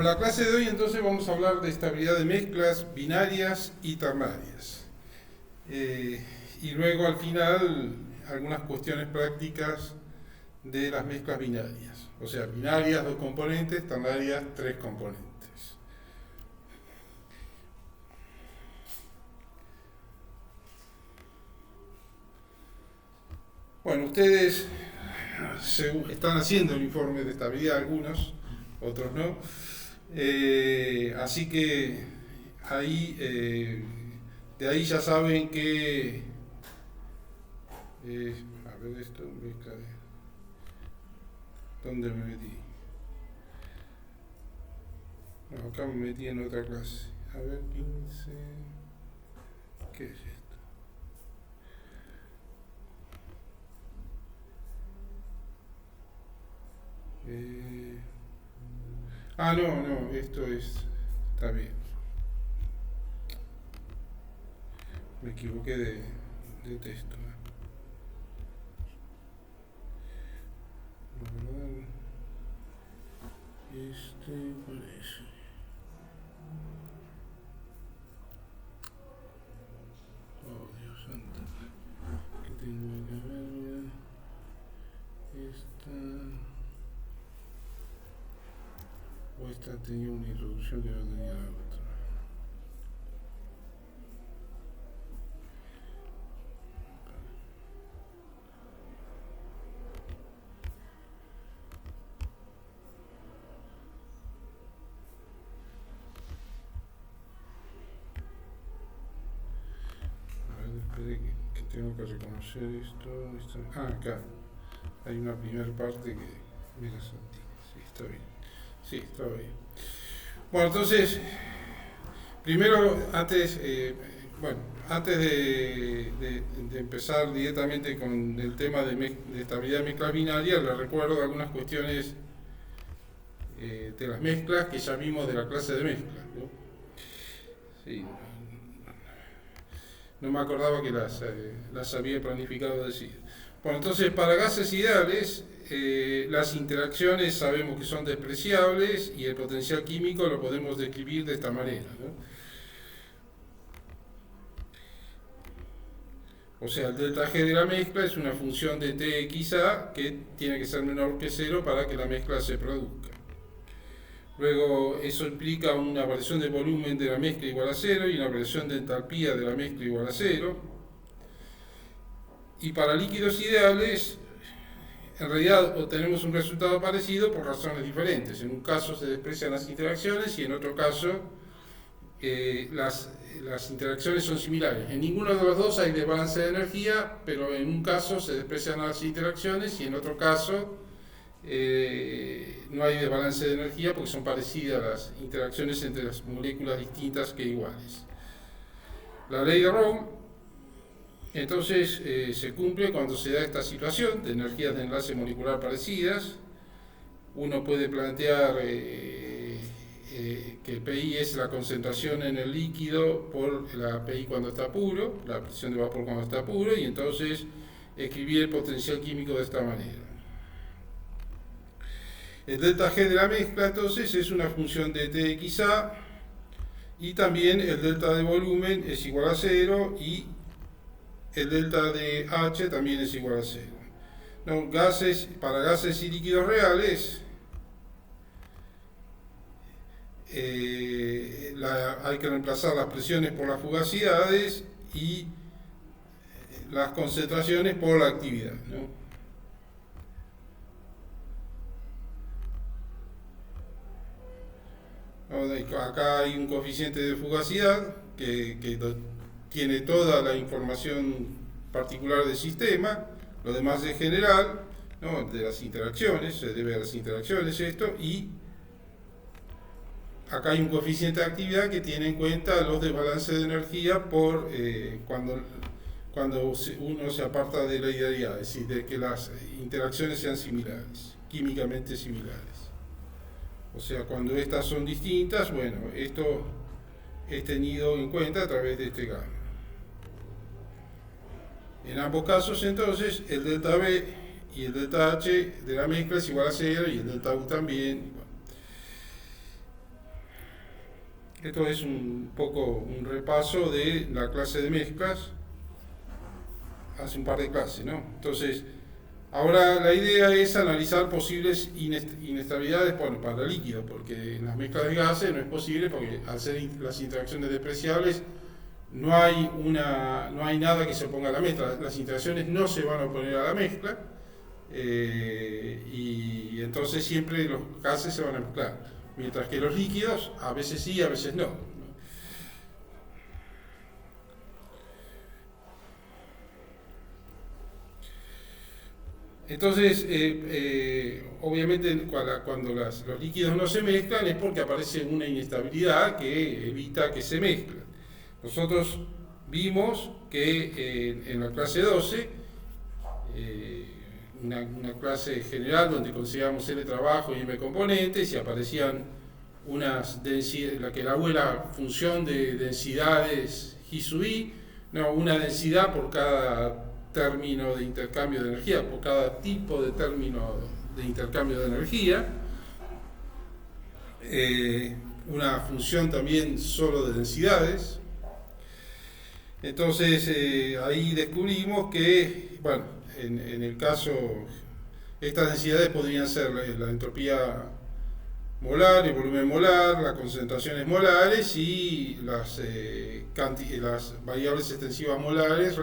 En la clase de hoy entonces vamos a hablar de estabilidad de mezclas binarias y ternarias. Y luego al final algunas cuestiones prácticas de las mezclas binarias. O sea, binarias dos componentes, ternarias tres componentes. Bueno, ustedes están haciendo el informe de estabilidad, algunos, otros no. Así que ahí, de ahí ya saben que, a ver esto, ¿dónde me metí? No, acá me metí en otra clase. A ver, 15, ¿qué es esto? No, esto está bien. Me equivoqué de texto. ¿Verdad? Parece. Oh, Dios santo. ¿Qué tengo que ver? Esta. O esta tenía una introducción que no tenía la otra. A ver, espere que tengo que reconocer esto. Acá. Hay una primera parte que me la salté. Sí, está bien. Sí, está bien. Bueno, entonces, primero, antes de empezar directamente con el tema de estabilidad de mezclas binarias, les recuerdo algunas cuestiones de las mezclas que ya vimos de la clase de mezclas, ¿no? Sí, no me acordaba que las había planificado decir. Bueno, entonces para gases ideales, las interacciones sabemos que son despreciables y el potencial químico lo podemos describir de esta manera, ¿no? O sea, el delta G de la mezcla es una función de Txa que tiene que ser menor que cero para que la mezcla se produzca. Luego, eso implica una variación de volumen de la mezcla igual a cero y una variación de entalpía de la mezcla igual a cero. Y para líquidos ideales, en realidad obtenemos un resultado parecido por razones diferentes. En un caso se desprecian las interacciones y en otro caso las interacciones son similares. En ninguno de los dos hay desbalance de energía, pero en un caso se desprecian las interacciones y en otro caso no hay desbalance de energía porque son parecidas las interacciones entre las moléculas distintas que iguales. La ley de Rohm entonces se cumple cuando se da esta situación de energías de enlace molecular parecidas. Uno puede plantear que PI es la concentración en el líquido por la PI cuando está puro, la presión de vapor cuando está puro, y entonces escribir el potencial químico de esta manera. El delta G de la mezcla entonces es una función de Txa y también el delta de volumen es igual a 0 y el delta de H también es igual a 0. No, para gases y líquidos reales hay que reemplazar las presiones por las fugacidades y las concentraciones por la actividad, ¿no? Acá hay un coeficiente de fugacidad que tiene toda la información particular del sistema, lo demás es general, ¿no? De las interacciones, se debe a las interacciones esto, y acá hay un coeficiente de actividad que tiene en cuenta los desbalances de energía por cuando uno se aparta de la idealidad, es decir, de que las interacciones sean similares, químicamente similares. O sea, cuando estas son distintas, bueno, esto es tenido en cuenta a través de este gamma. En ambos casos, entonces, el delta B y el delta H de la mezcla es igual a 0 y el delta U también. Esto es un poco un repaso de la clase de mezclas, hace un par de clases, ¿no? Entonces, ahora la idea es analizar posibles inestabilidades para líquidos, porque en las mezclas de gases no es posible, porque al ser las interacciones despreciables no hay nada que se oponga a la mezcla, las interacciones no se van a oponer a la mezcla, y entonces siempre los gases se van a mezclar, mientras que los líquidos a veces sí, a veces no. Entonces, obviamente cuando los líquidos no se mezclan es porque aparece una inestabilidad que evita que se mezclen. Nosotros vimos que en la clase 12, una clase general donde consideramos L trabajo y M componentes y aparecían unas densidades, la que la buena función de densidades G sub I, no, una densidad por cada término de intercambio de energía, por cada tipo de término de intercambio de energía, una función también solo de densidades. Entonces ahí descubrimos que, bueno, en el caso, estas densidades podrían ser la entropía molar, el volumen molar, las concentraciones molares y las variables extensivas molares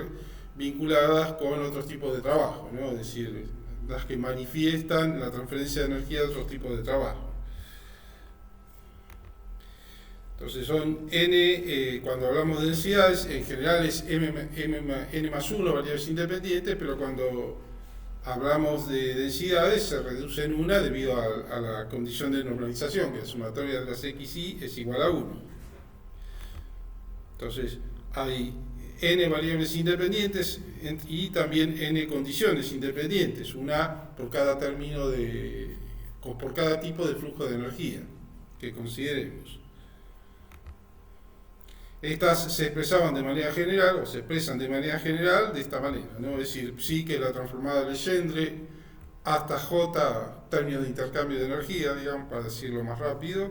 vinculadas con otros tipos de trabajo, ¿no? Es decir, las que manifiestan la transferencia de energía de otros tipos de trabajo. Entonces son n, cuando hablamos de densidades, en general es n más 1 variables independientes, pero cuando hablamos de densidades se reduce en una debido a la condición de normalización, que la sumatoria de las xy es igual a 1. Entonces hay n variables independientes y también n condiciones independientes, una por cada por cada tipo de flujo de energía que consideremos. Estas se expresaban de manera general, o se expresan de manera general de esta manera, ¿no? Es decir, sí que la transformada de Legendre hasta J, términos de intercambio de energía, digamos, para decirlo más rápido,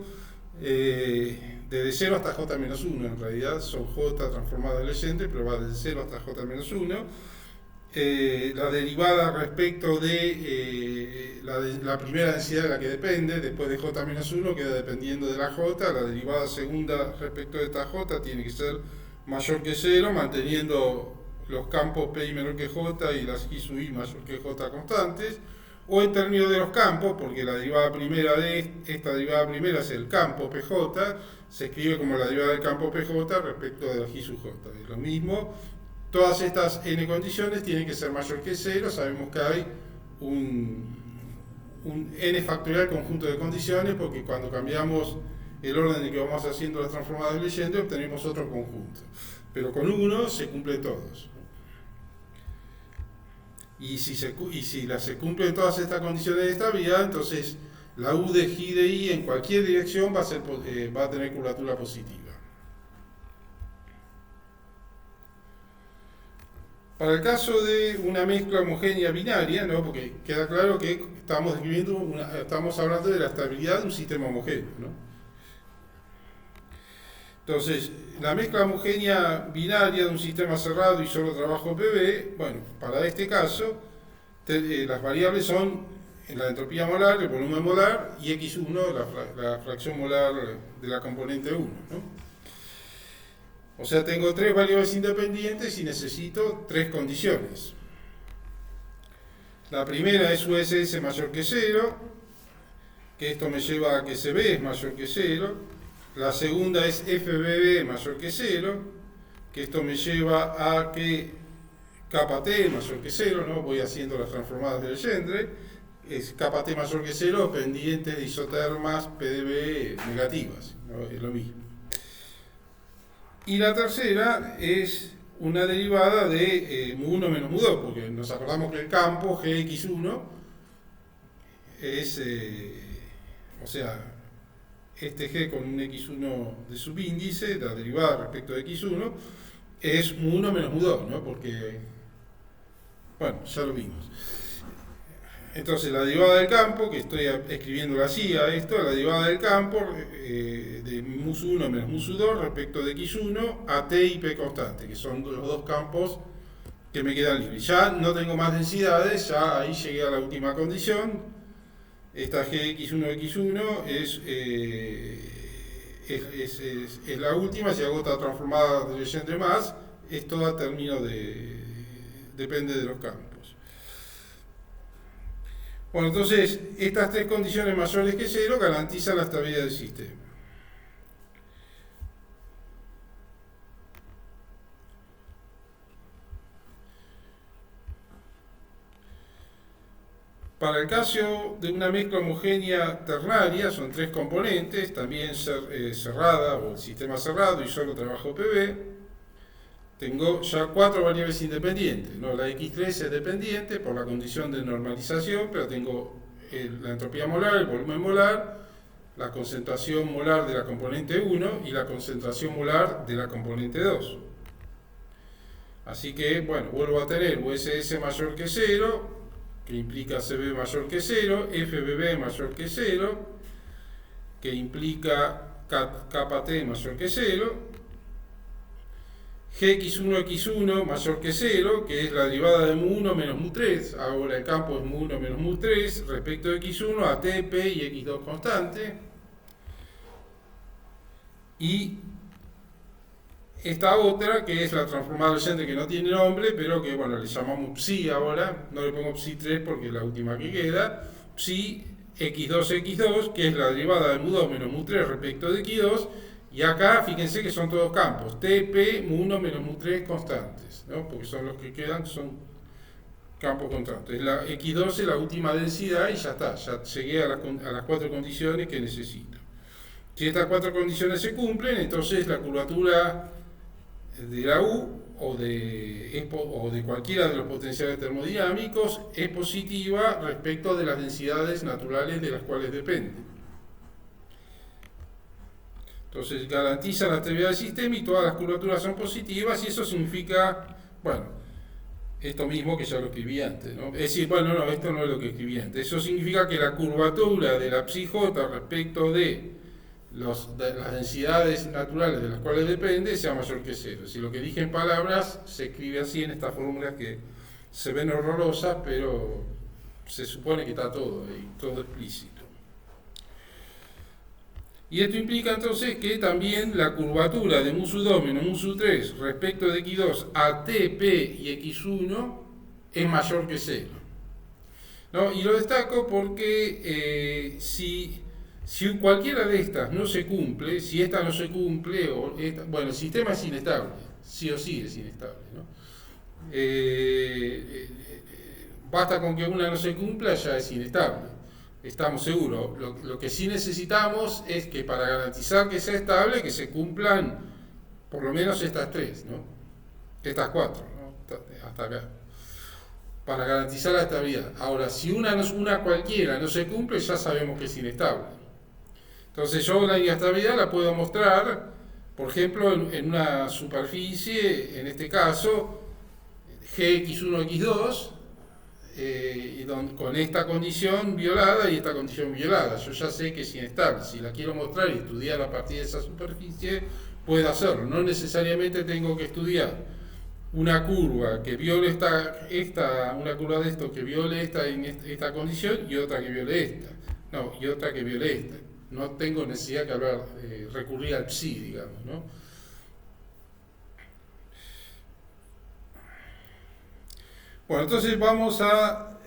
desde 0 hasta J menos 1, en realidad son J transformada de Legendre, pero va desde 0 hasta J menos 1. La derivada respecto de la primera densidad de la que depende, después de J menos 1, queda dependiendo de la J. La derivada segunda respecto de esta J tiene que ser mayor que 0, manteniendo los campos P menor que J y las G sub I mayor que J constantes, o en términos de los campos, porque la derivada primera de esta derivada primera es el campo PJ, se escribe como la derivada del campo PJ respecto de la G sub J. Es lo mismo. Todas estas n condiciones tienen que ser mayor que 0, sabemos que hay un n factorial conjunto de condiciones, porque cuando cambiamos el orden en que vamos haciendo las transformadas de Legendre obtenemos otro conjunto, pero con 1 se cumplen todos. Y si se cumplen todas estas condiciones de estabilidad, entonces la U de G de I en cualquier dirección va a tener curvatura positiva. Para el caso de una mezcla homogénea binaria, ¿no? Porque queda claro que estamos hablando de la estabilidad de un sistema homogéneo, ¿no? Entonces, la mezcla homogénea binaria de un sistema cerrado y solo trabajo PV, bueno, para este caso, las variables son la entropía molar, el volumen molar y X1, la fracción molar de la componente 1, ¿no? O sea, tengo 3 variables independientes y necesito 3 condiciones. La primera es USS mayor que 0, que esto me lleva a que CB es mayor que 0. La segunda es FBB mayor que 0, que esto me lleva a que KT es mayor que 0, ¿no? Voy haciendo las transformadas de Legendre. Es KT mayor que 0, pendientes de isotermas PdB negativas, ¿no? Es lo mismo. Y la tercera es una derivada de mu1 menos mu2, porque nos acordamos que el campo Gx1 es, o sea, este G con un X1 de subíndice, la derivada respecto de X1, es mu1 menos mu2, ¿no? Porque, bueno, ya lo vimos. Entonces la derivada del campo, que estoy escribiéndolo así a esto, la derivada del campo de mus1 menos mus2 respecto de x1 a t y p constante, que son los dos campos que me quedan libres. Ya no tengo más densidades, ya ahí llegué a la última condición. Esta gx1x1 es la última. Si hago otra transformada de Legendre más, es todo a término depende de los campos. Bueno, entonces estas tres condiciones mayores que 0 garantizan la estabilidad del sistema. Para el caso de una mezcla homogénea ternaria, son tres componentes, también cerrada o el sistema cerrado y solo trabajo PV, tengo ya cuatro variables independientes, ¿no? La X3 es dependiente por la condición de normalización, pero tengo la entropía molar, el volumen molar, la concentración molar de la componente 1 y la concentración molar de la componente 2. Así que, bueno, vuelvo a tener USS mayor que 0, que implica CB mayor que 0, FBB mayor que 0, que implica kappa T mayor que 0, Gx1x1 mayor que 0, que es la derivada de mu1 menos mu3, ahora el campo es mu1 menos mu3, respecto de x1 a t, p y x2 constante, y esta otra, que es la transformada Legendre, que no tiene nombre, pero que, bueno, le llamamos psi ahora, no le pongo psi3 porque es la última que queda, psi x2x2, que es la derivada de mu2 menos mu3 respecto de x2, y acá fíjense que son todos campos, t, p, mu1 menos mu3 constantes, ¿no? Porque son los que quedan, son campos constantes. La x2 es la última densidad y ya está, ya llegué a las cuatro condiciones que necesito. Si estas cuatro condiciones se cumplen, entonces la curvatura de la U o de cualquiera de los potenciales termodinámicos es positiva respecto de las densidades naturales de las cuales depende. Entonces garantiza la estabilidad del sistema y todas las curvaturas son positivas, y eso significa, bueno, esto mismo que ya lo escribí antes, ¿no? Es decir, bueno, no, esto no es lo que escribí antes. Eso significa que la curvatura de la psi-j respecto de las densidades naturales de las cuales depende sea mayor que 0. Si lo que dije en palabras se escribe así en estas fórmulas que se ven horrorosas, pero se supone que está todo ahí, todo explícito. Y esto implica entonces que también la curvatura de mu2 menos mu3 respecto de x2 a t, p y x1 es mayor que 0. ¿No? Y lo destaco porque si cualquiera de estas no se cumple, si esta no se cumple, bueno, el sistema es inestable, sí o sí es inestable, ¿no? Basta con que una no se cumpla, ya es inestable. Estamos seguros. Lo que sí necesitamos es que para garantizar que sea estable, que se cumplan por lo menos estas tres, ¿no? Estas cuatro, ¿no? Hasta acá. Para garantizar la estabilidad. Ahora, si una cualquiera no se cumple, ya sabemos que es inestable. Entonces yo la inestabilidad la puedo mostrar, por ejemplo, en una superficie, en este caso, Gx1, x2, con esta condición violada y esta condición violada. Yo ya sé que es inestable. Si la quiero mostrar y estudiar a partir de esa superficie, puedo hacerlo. No necesariamente tengo que estudiar una curva que viole una curva de esto que viole esta condición y otra que viole esta. No, y otra que viole esta. No tengo necesidad de recurrir al psi, digamos, ¿no? Bueno, entonces vamos a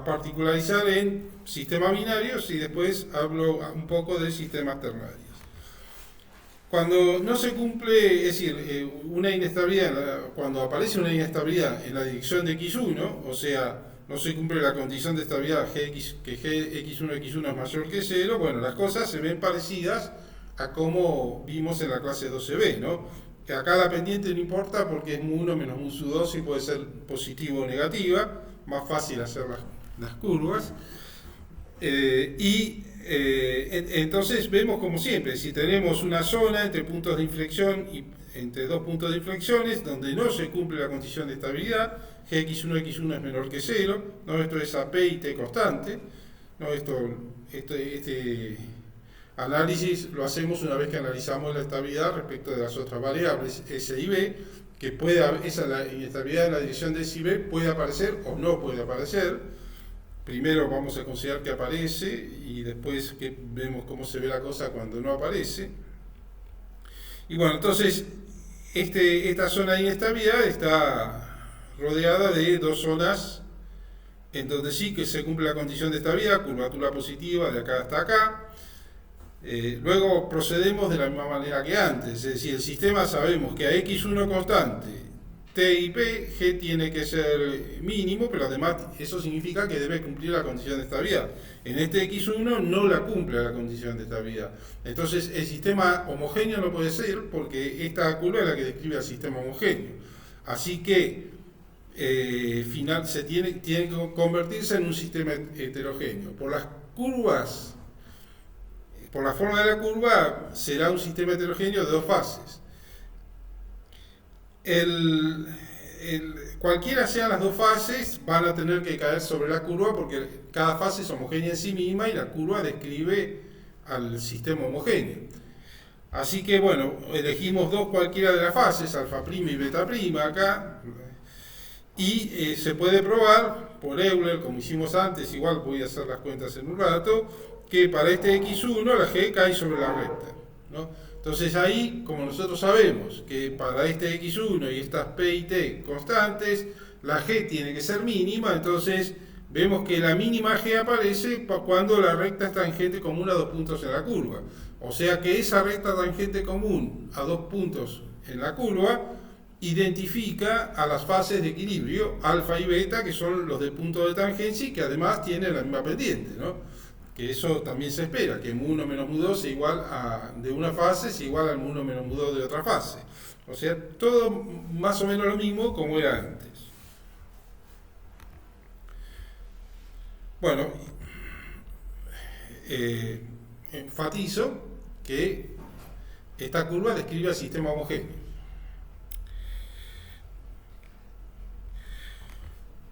particularizar en sistemas binarios y después hablo un poco de sistemas ternarios. Cuando no se cumple, es decir, una inestabilidad, cuando aparece una inestabilidad en la dirección de x1, o sea, no se cumple la condición de estabilidad que Gx1 es mayor que 0, bueno, las cosas se ven parecidas a como vimos en la clase 12b, ¿no? Que acá la pendiente no importa porque es mu1 menos mu2 y puede ser positiva o negativa, más fácil hacer las curvas. En Entonces vemos como siempre, si tenemos una zona entre puntos de inflexión y entre dos puntos de inflexiones donde no se cumple la condición de estabilidad, gx1 es menor que 0, ¿no? Esto es a p y t constante, ¿no? Este análisis lo hacemos una vez que analizamos la estabilidad respecto de las otras variables s y b, que la inestabilidad de la dirección de s y b puede aparecer o no puede aparecer. Primero vamos a considerar que aparece y después que vemos cómo se ve la cosa cuando no aparece. Y bueno, entonces esta zona de inestabilidad está rodeada de dos zonas en donde sí que se cumple la condición de estabilidad, curvatura positiva de acá hasta acá. Luego procedemos de la misma manera que antes, es decir, el sistema sabemos que a x1 constante, t y p, g tiene que ser mínimo, pero además eso significa que debe cumplir la condición de estabilidad. En este x1 no la cumple la condición de estabilidad. Entonces el sistema homogéneo no puede ser porque esta curva es la que describe al sistema homogéneo. Así que tiene que convertirse en un sistema heterogéneo. Por la forma de la curva será un sistema heterogéneo de dos fases. Cualquiera sean las dos fases, van a tener que caer sobre la curva porque cada fase es homogénea en sí misma y la curva describe al sistema homogéneo. Así que bueno, elegimos cualquiera de las fases, alfa prima y beta prima acá, y se puede probar por Euler, como hicimos antes, igual voy a hacer las cuentas en un rato, que para este x1 la g cae sobre la recta, ¿no? Entonces ahí, como nosotros sabemos que para este x1 y estas p y t constantes, la g tiene que ser mínima, entonces vemos que la mínima g aparece cuando la recta es tangente común a dos puntos en la curva. O sea que esa recta tangente común a dos puntos en la curva identifica a las fases de equilibrio, alfa y beta, que son los de punto de tangencia y que además tienen la misma pendiente, ¿no? Que eso también se espera, que mu1 menos mu2 sea igual de una fase sea igual al mu1 menos mu2 de otra fase. O sea, todo más o menos lo mismo como era antes. Bueno, enfatizo que esta curva describe al sistema homogéneo.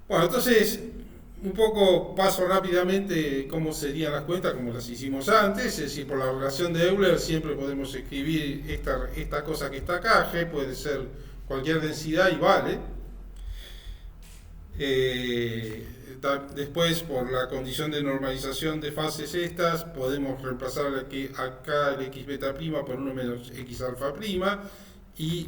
Bueno, entonces un poco paso rápidamente cómo serían las cuentas como las hicimos antes, es decir, por la relación de Euler siempre podemos escribir esta cosa que está acá, G puede ser cualquier densidad y vale. Después, por la condición de normalización de fases estas, podemos reemplazar acá el x beta prima por 1 menos x alfa prima y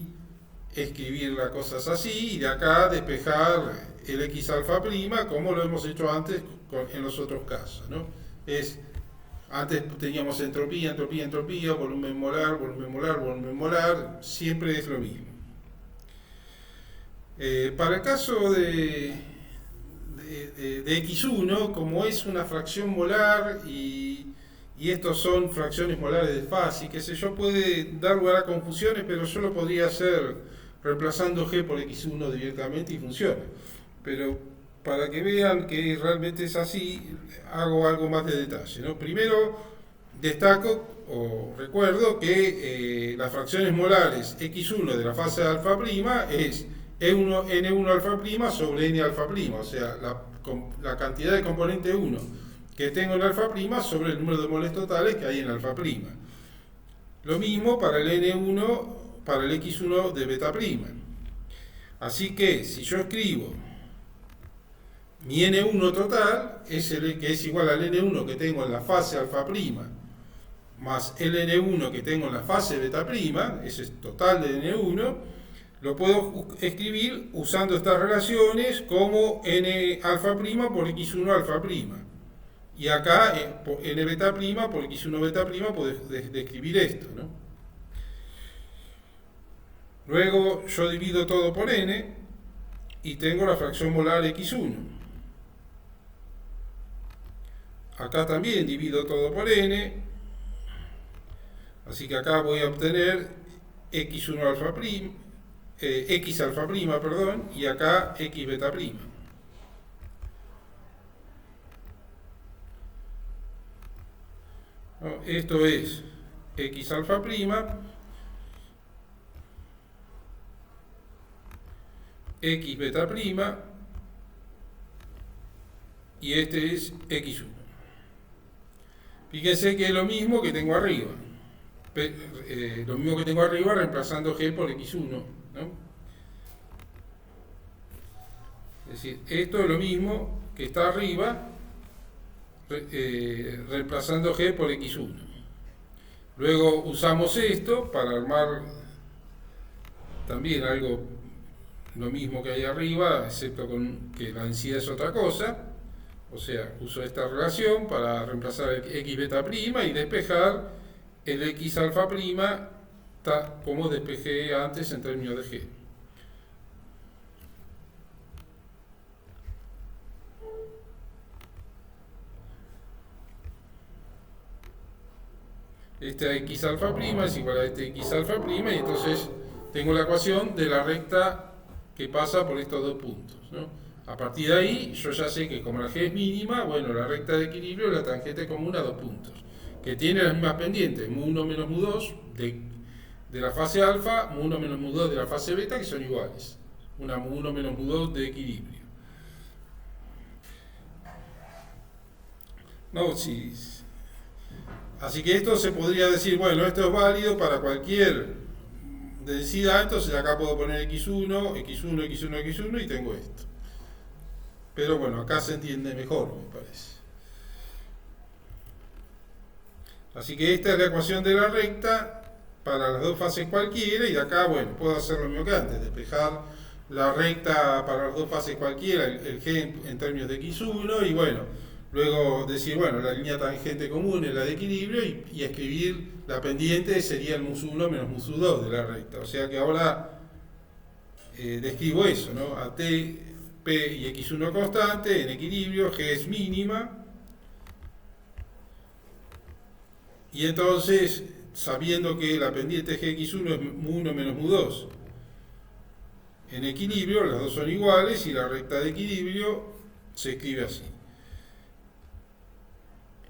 escribir las cosas así, y de acá despejar el x alfa prima como lo hemos hecho antes en los otros casos, ¿no? Antes teníamos entropía, volumen molar, volumen molar, siempre es lo mismo. Para el caso de x1, como es una fracción molar y estos son fracciones molares de fase, qué sé yo, puede dar lugar a confusiones, pero yo lo podría hacer reemplazando g por x1 directamente y funciona. Pero para que vean que realmente es así, hago algo más de detalle, ¿no? Primero destaco o recuerdo que las fracciones molares x1 de la fase alfa prima es n1 alfa prima sobre n alfa prima, o sea, la cantidad de componente 1 que tengo en alfa prima sobre el número de moles totales que hay en alfa prima. Lo mismo para el n1, para el x1 de beta prima. Así que si yo escribo mi n1 total, que es igual al n1 que tengo en la fase alfa prima, más el n1 que tengo en la fase beta prima, ese es total de n1, lo puedo escribir usando estas relaciones como n alfa prima por x1 alfa prima. Y acá n beta prima por x1 beta prima puedo describir esto, ¿no? Luego yo divido todo por n y tengo la fracción molar x1. Acá también divido todo por n, así que acá voy a obtener x1 alfa prima, x alfa prima, perdón, y acá x beta prima. ¿no? Esto es x alfa prima, x beta prima, y este es x1. Fíjense que es lo mismo que tengo arriba. Lo mismo que tengo arriba reemplazando g por x1, ¿no? Es decir, esto es lo mismo que está arriba reemplazando g por x1. Luego usamos esto para armar también algo, lo mismo que hay arriba, excepto que la densidad es otra cosa. O sea, uso esta relación para reemplazar el x beta prima y despejar el x alfa prima como despejé antes en términos de g. Este x alfa prima es igual a este x alfa prima, y entonces tengo la ecuación de la recta que pasa por estos dos puntos, ¿no? A partir de ahí, yo ya sé que como la g es mínima, bueno, la recta de equilibrio es la tangente común a dos puntos, que tiene las mismas pendientes, mu1 menos mu2 de la fase alfa, mu1 menos mu2 de la fase beta, que son iguales. Una mu1 menos mu2 de equilibrio. No, sí. Así que esto se podría decir, bueno, esto es válido para cualquier densidad, entonces acá puedo poner x1, x1, x1, x1 y tengo esto. Pero bueno, acá se entiende mejor, me parece. Así que esta es la ecuación de la recta para las dos fases cualquiera, y de acá, bueno, puedo hacer lo mismo que antes, despejar la recta para las dos fases cualquiera, el g en términos de x1, y bueno, luego decir, bueno, la línea tangente común es la de equilibrio, y escribir la pendiente sería el mus1 menos mus2 de la recta. O sea que ahora describo eso, ¿no? A t, p y x1 constante, en equilibrio, g es mínima, y entonces, sabiendo que la pendiente gx1 es mu1 menos mu2, en equilibrio, las dos son iguales, y la recta de equilibrio se escribe así.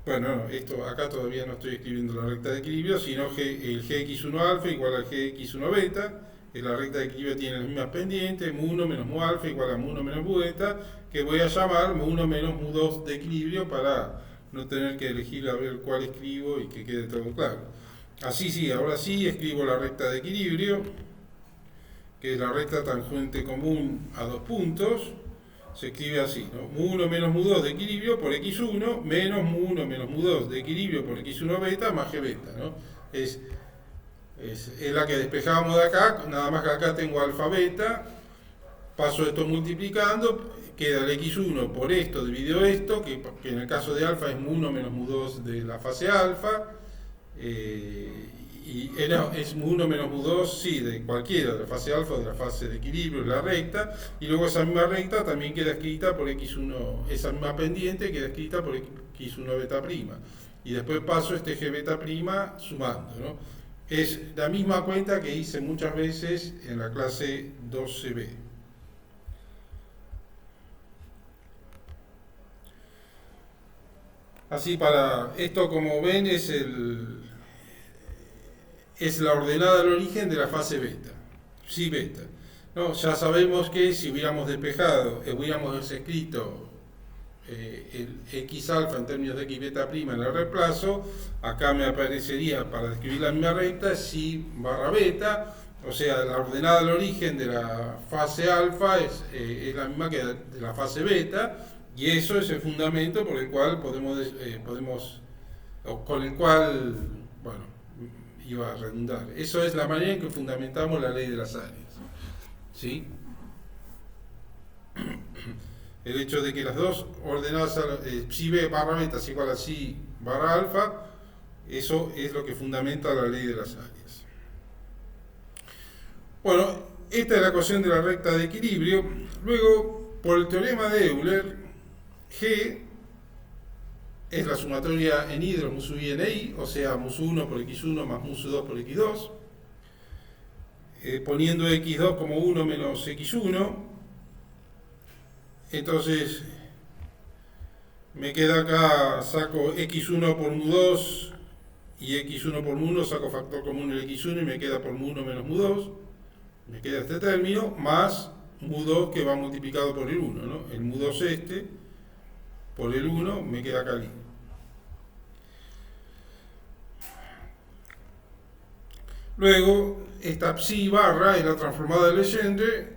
Bueno, no, esto acá todavía no estoy escribiendo la recta de equilibrio, sino el gx1 alfa igual al gx1 beta, que la recta de equilibrio tiene las mismas pendientes, mu1 menos mu alfa igual a mu1 menos mu beta, que voy a llamar mu1 menos mu2 de equilibrio para no tener que elegir a ver cuál escribo y que quede todo claro. Así sí, ahora sí escribo la recta de equilibrio, que es la recta tangente común a dos puntos. Se escribe así, ¿no? Mu1 menos mu2 de equilibrio por x1 menos mu1 menos mu2 de equilibrio por x1 beta más g beta, ¿no? Es la que despejábamos de acá, nada más que acá tengo alfa beta, paso esto multiplicando, queda el x1 por esto dividido esto, que en el caso de alfa es mu1 menos mu2 de la fase alfa, y es mu1 menos mu2, sí, de cualquiera, de la fase alfa o de la fase de equilibrio, la recta, y luego esa misma recta también queda escrita por x1, esa misma pendiente queda escrita por x1 beta prima, y después paso este g beta prima sumando, ¿no? Es la misma cuenta que hice muchas veces en la clase 12b. Así, para esto, como ven, es la ordenada del origen de la fase beta, psi beta, ¿no? Ya sabemos que si hubiéramos despejado, hubiéramos escrito el x alfa en términos de x beta prima en el reemplazo, acá me aparecería, para describir la misma recta, psi barra beta, o sea, la ordenada del origen de la fase alfa es la misma que de la fase beta, y eso es el fundamento por el cual con el cual, bueno, iba a redundar. Eso es la manera en que fundamentamos la ley de las áreas, ¿sí? El hecho de que las dos ordenadas, psi b barra beta es igual a psi barra alfa, eso es lo que fundamenta la ley de las áreas. Bueno, esta es la ecuación de la recta de equilibrio. Luego, por el teorema de Euler, G es la sumatoria en I de los mu sub I en I, o sea, mu sub 1 por x1 más mu sub 2 por x2, poniendo x2 como 1 menos x1, entonces me queda acá, saco x1 por mu2 y x1 por mu1, saco factor común el x1 y me queda por mu1 menos mu2, me queda este término, más mu2 que va multiplicado por el 1, ¿no? El mu2 este, por el 1, me queda acá libre. Luego, esta psi barra es la transformada de Legendre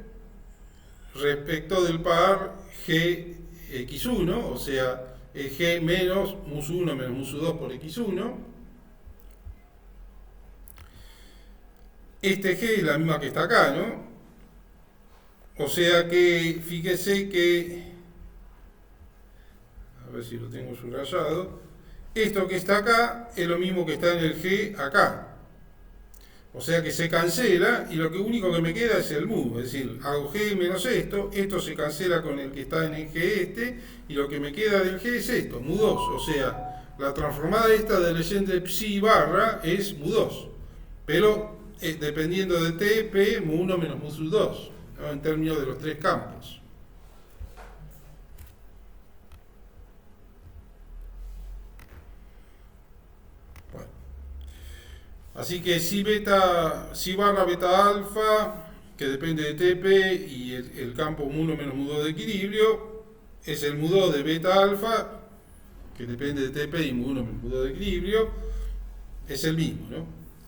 respecto del par gx1, o sea, el g menos mus1 menos mus2 por x1. Este g es la misma que está acá, ¿no? O sea que, fíjese que, a ver si lo tengo subrayado, esto que está acá es lo mismo que está en el g acá. O sea que se cancela y lo único que me queda es el mu, es decir, hago g menos esto se cancela con el que está en el g este, y lo que me queda del g es esto, mu2, o sea, la transformada esta de Legendre psi barra es mu2, pero dependiendo de t, p, mu1 menos mu2, ¿no? En términos de los tres campos. Así que si barra beta alfa, que depende de TP, y el campo mu1 menos mu2 de equilibrio, es el mu2 de beta alfa, que depende de TP y mu1 menos mu2 de equilibrio, es el mismo, ¿no?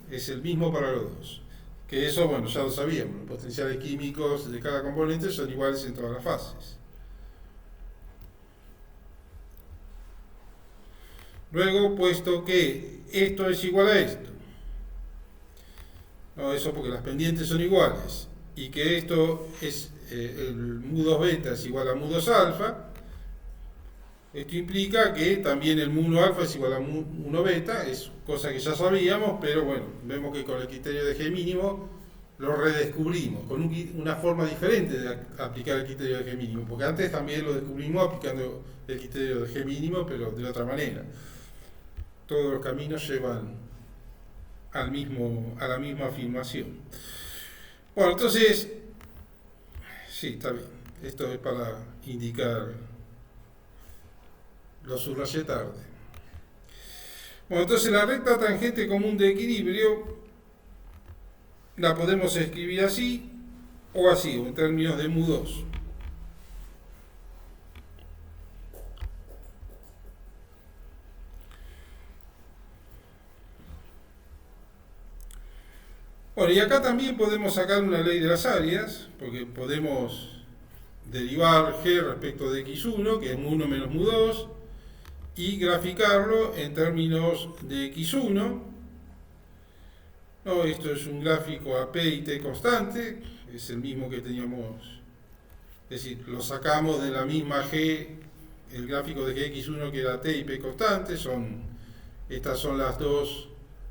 Es el mismo para los dos. Que eso, bueno, ya lo sabíamos, los potenciales químicos de cada componente son iguales en todas las fases. Luego, puesto que esto es igual a esto, no, eso porque las pendientes son iguales, y que esto es el mu2 beta es igual a mu2 alfa, esto implica que también el mu1 alfa es igual a mu1 beta, es cosa que ya sabíamos, pero bueno, vemos que con el criterio de G mínimo lo redescubrimos, con una forma diferente de aplicar el criterio de G mínimo, porque antes también lo descubrimos aplicando el criterio de G mínimo, pero de otra manera. Todos los caminos llevan a la misma afirmación. Bueno, entonces, sí, está bien. Esto es para indicar, lo subrayé tarde. Bueno, entonces la recta tangente común de equilibrio la podemos escribir así, o así, o en términos de mu2. Bueno, y acá también podemos sacar una ley de las áreas, porque podemos derivar G respecto de x1, que es mu1 menos mu2, y graficarlo en términos de x1. No, esto es un gráfico a p y t constante, es el mismo que teníamos, es decir, lo sacamos de la misma G, el gráfico de gx1 que era t y p constante, estas son las dos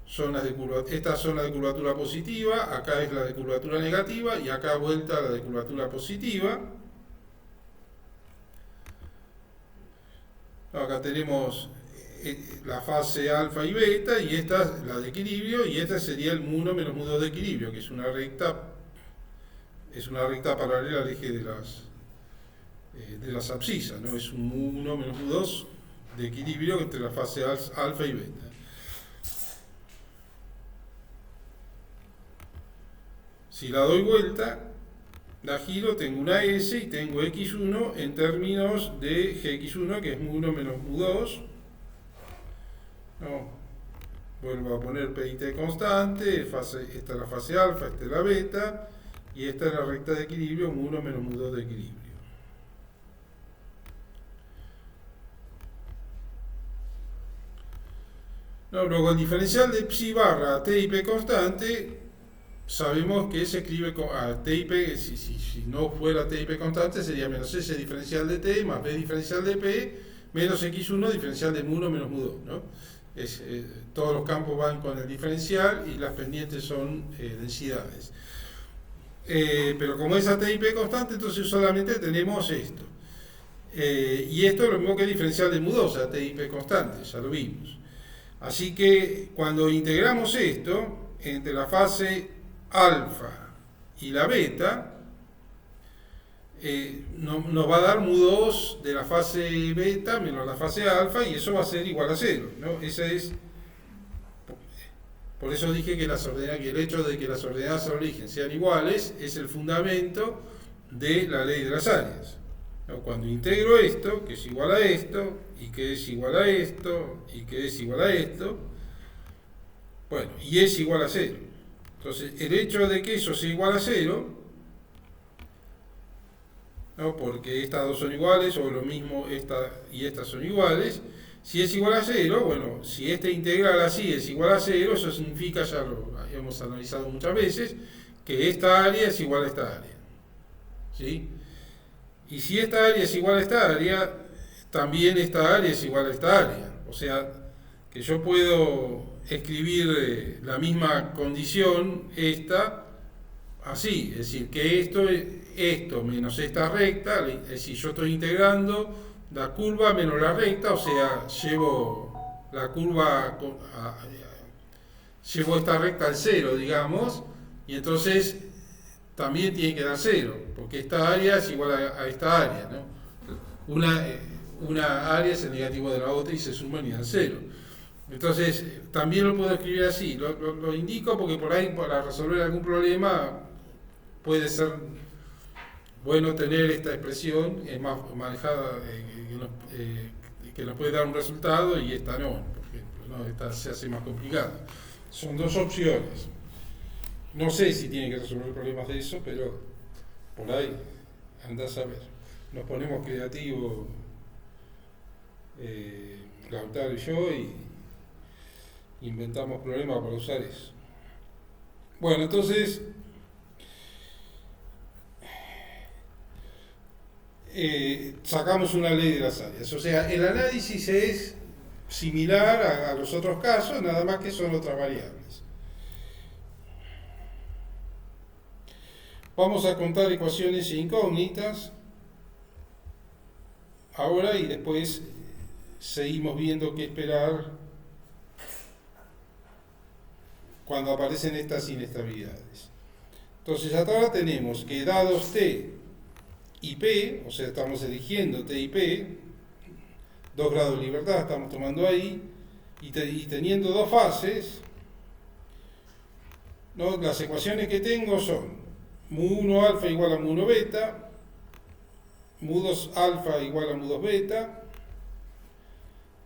zonas de curvatura, esta zona de curvatura positiva, acá es la de curvatura negativa y acá vuelta a la de curvatura positiva. Acá tenemos la fase alfa y beta, y esta es la de equilibrio, y esta sería el mu1 menos mu2 de equilibrio, que es una recta paralela al eje de las abscisas, ¿no? Es un mu1 menos mu2 de equilibrio entre la fase alfa y beta. Si la doy vuelta, la giro, tengo una S y tengo x1 en términos de gx1, que es mu1 menos mu2. No, vuelvo a poner p y t constante, esta es la fase alfa, esta es la beta, y esta es la recta de equilibrio, mu1 menos mu2 de equilibrio. No, luego el diferencial de psi barra t y p constante, sabemos que se escribe a t y p, si no fuera t y p constante, sería menos s diferencial de t más b diferencial de p menos x1 diferencial de mu1 menos mu2, ¿no? Todos los campos van con el diferencial y las pendientes son densidades. Pero como es a t y p constante, entonces solamente tenemos esto. Y esto es lo mismo que el diferencial de mu2 a t y p constante, ya lo vimos. Así que cuando integramos esto entre la fase alfa y la beta, nos va a dar mu2 de la fase beta menos la fase alfa, y eso va a ser igual a 0, ¿no? Esa es, Por eso dije que el hecho de que las ordenadas al origen sean iguales es el fundamento de la ley de las áreas. ¿No? Cuando integro esto, que es igual a esto, y que es igual a esto, y que es igual a esto, bueno, y es igual a 0. Entonces, el hecho de que eso sea igual a 0, ¿no? Porque estas dos son iguales, o lo mismo esta y estas son iguales, si es igual a 0, bueno, si esta integral así es igual a 0, eso significa, ya lo hemos analizado muchas veces, que esta área es igual a esta área. ¿Sí? Y si esta área es igual a esta área, también esta área es igual a esta área. O sea, que yo puedo escribir la misma condición, esta, así, es decir, que esto menos esta recta, es decir, yo estoy integrando la curva menos la recta, o sea, llevo la curva, llevo esta recta al 0, digamos, y entonces también tiene que dar 0, porque esta área es igual a esta área, ¿no? Una área es el negativo de la otra y se suman y dan 0. Entonces, también lo puedo escribir así, lo indico porque por ahí para resolver algún problema puede ser bueno tener esta expresión más manejada, que nos puede dar un resultado y esta no, por ejemplo, ¿no? Esta se hace más complicada. Son dos opciones. No sé si tiene que resolver problemas de eso, pero por ahí andás a ver. Nos ponemos creativos, Lautaro y yo, y inventamos problemas para usar eso. Bueno, entonces sacamos una ley de las áreas. O sea, el análisis es similar a los otros casos, nada más que son otras variables. Vamos a contar ecuaciones incógnitas ahora y después seguimos viendo qué esperar cuando aparecen estas inestabilidades. Entonces, hasta ahora tenemos que dados T y P, o sea, estamos eligiendo T y P, 2 grados de libertad estamos tomando ahí, y teniendo dos fases, ¿no? Las ecuaciones que tengo son mu1 alfa igual a mu1 beta, mu2 alfa igual a mu2 beta,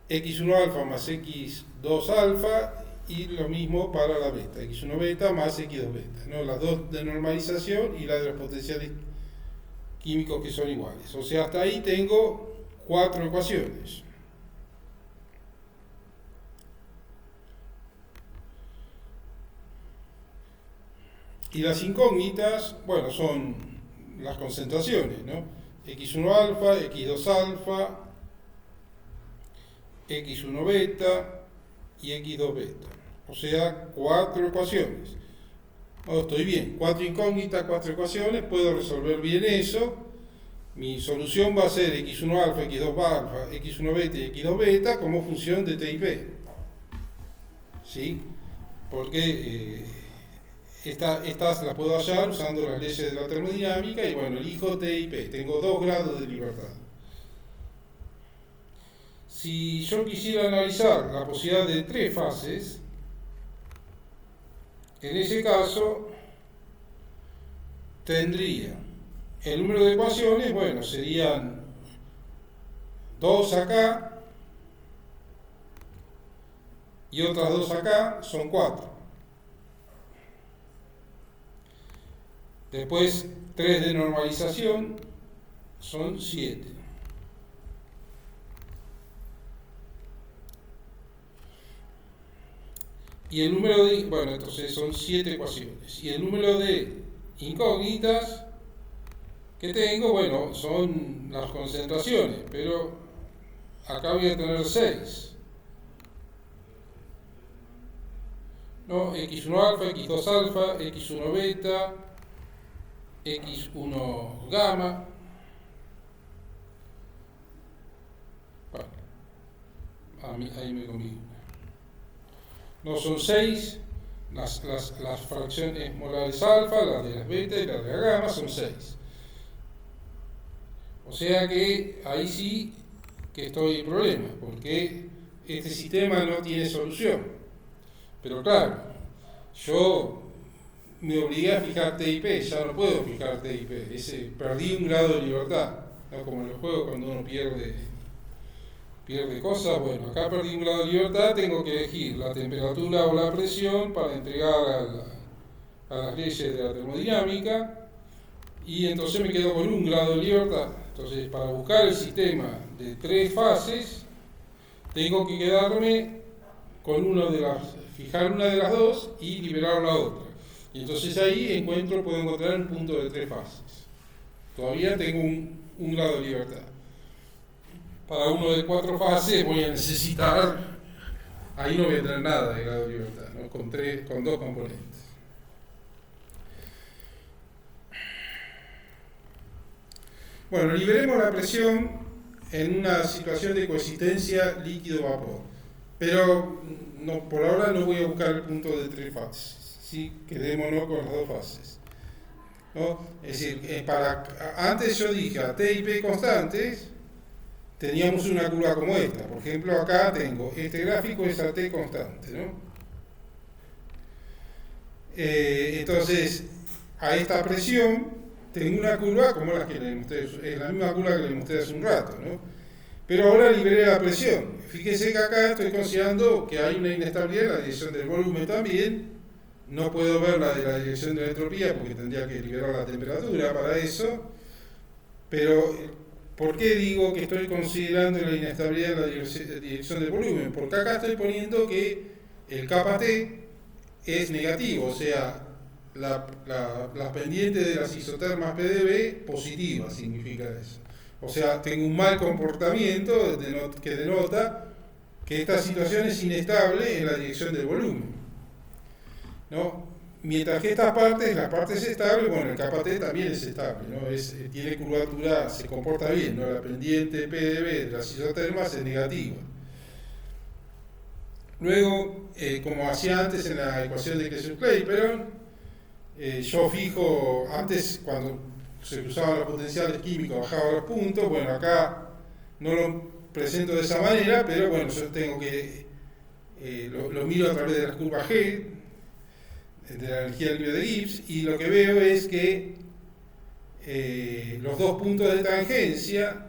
x1 alfa más x2 alfa, y lo mismo para la beta, x1 beta más x2 beta, ¿no? Las dos de normalización y la de los potenciales químicos que son iguales. O sea, hasta ahí tengo 4 ecuaciones. Y las incógnitas, bueno, son las concentraciones, ¿no? x1 alfa, x2 alfa, x1 beta y x2 beta. O sea, 4 ecuaciones. Oh, estoy bien, 4 incógnitas, 4 ecuaciones, puedo resolver bien eso. Mi solución va a ser x1 alfa, x2 alfa, x1 beta y x2 beta como función de T y P. ¿Sí? Porque estas las puedo hallar usando las leyes de la termodinámica y bueno, elijo T y P. Tengo 2 grados de libertad. Si yo quisiera analizar la posibilidad de 3 fases, en ese caso tendría el número de ecuaciones, bueno, serían 2 acá y otras 2 acá, son 4. Después 3 de normalización, son 7. Y el número de, bueno, entonces son 7 ecuaciones. Y el número de incógnitas que tengo, bueno, son las concentraciones, pero acá voy a tener 6. ¿No? x1 alfa, x2 alfa, x1 beta, x1 gamma. Bueno, ahí me conviene. No, son 6, las fracciones molares alfa, las de las beta y las de la gamma son 6. O sea que ahí sí que estoy en problemas, porque este sistema no tiene solución. Pero claro, yo me obligué a fijar TIP, ya no puedo fijar TIP, perdí un grado de libertad, ¿no? Como en los juegos cuando uno pierde cosas, bueno, acá perdí un grado de libertad, tengo que elegir la temperatura o la presión para entregar a las leyes de la termodinámica, y entonces me quedo con un grado de libertad. Entonces, para buscar el sistema de 3 fases, tengo que quedarme con fijar una de las dos y liberar la otra. Y entonces ahí puedo encontrar un punto de 3 fases. Todavía tengo un grado de libertad. Para uno de 4 fases voy a necesitar, ahí no voy a tener nada de grado de libertad, ¿no? Con 2 componentes. Bueno, liberemos la presión en una situación de coexistencia líquido-vapor, pero por ahora no voy a buscar el punto de 3 fases, ¿sí? Quedémonos con las 2 fases, ¿no? Es decir, antes yo dije a T y P constantes, teníamos una curva como esta. Por ejemplo, acá tengo este gráfico, es a T constante, ¿no? Entonces, a esta presión tengo una curva como la que le mostré, es la misma curva que le mostré hace un rato, ¿no? Pero ahora liberé la presión. Fíjese que acá estoy considerando que hay una inestabilidad en la dirección del volumen también. No puedo ver la de la dirección de la entropía porque tendría que liberar la temperatura para eso. Pero, ¿por qué digo que estoy considerando la inestabilidad en la dirección del volumen? Porque acá estoy poniendo que el kappa T es negativo, o sea, la pendiente de las isotermas PdB positiva significa eso. O sea, tengo un mal comportamiento que denota que esta situación es inestable en la dirección del volumen, ¿no? Mientras que las partes estables, bueno, el kappa T también es estable, ¿no? Tiene curvatura, se comporta bien, ¿no? La pendiente PdB de las isotermas es negativa. Luego, como hacía antes en la ecuación de Kessler-Clapeyron, yo fijo, antes cuando se cruzaban los potenciales químicos bajaba los puntos, bueno, acá no lo presento de esa manera, pero bueno, yo tengo que, lo miro a través de las curvas G, de la energía libre de Gibbs, y lo que veo es que los 2 puntos de tangencia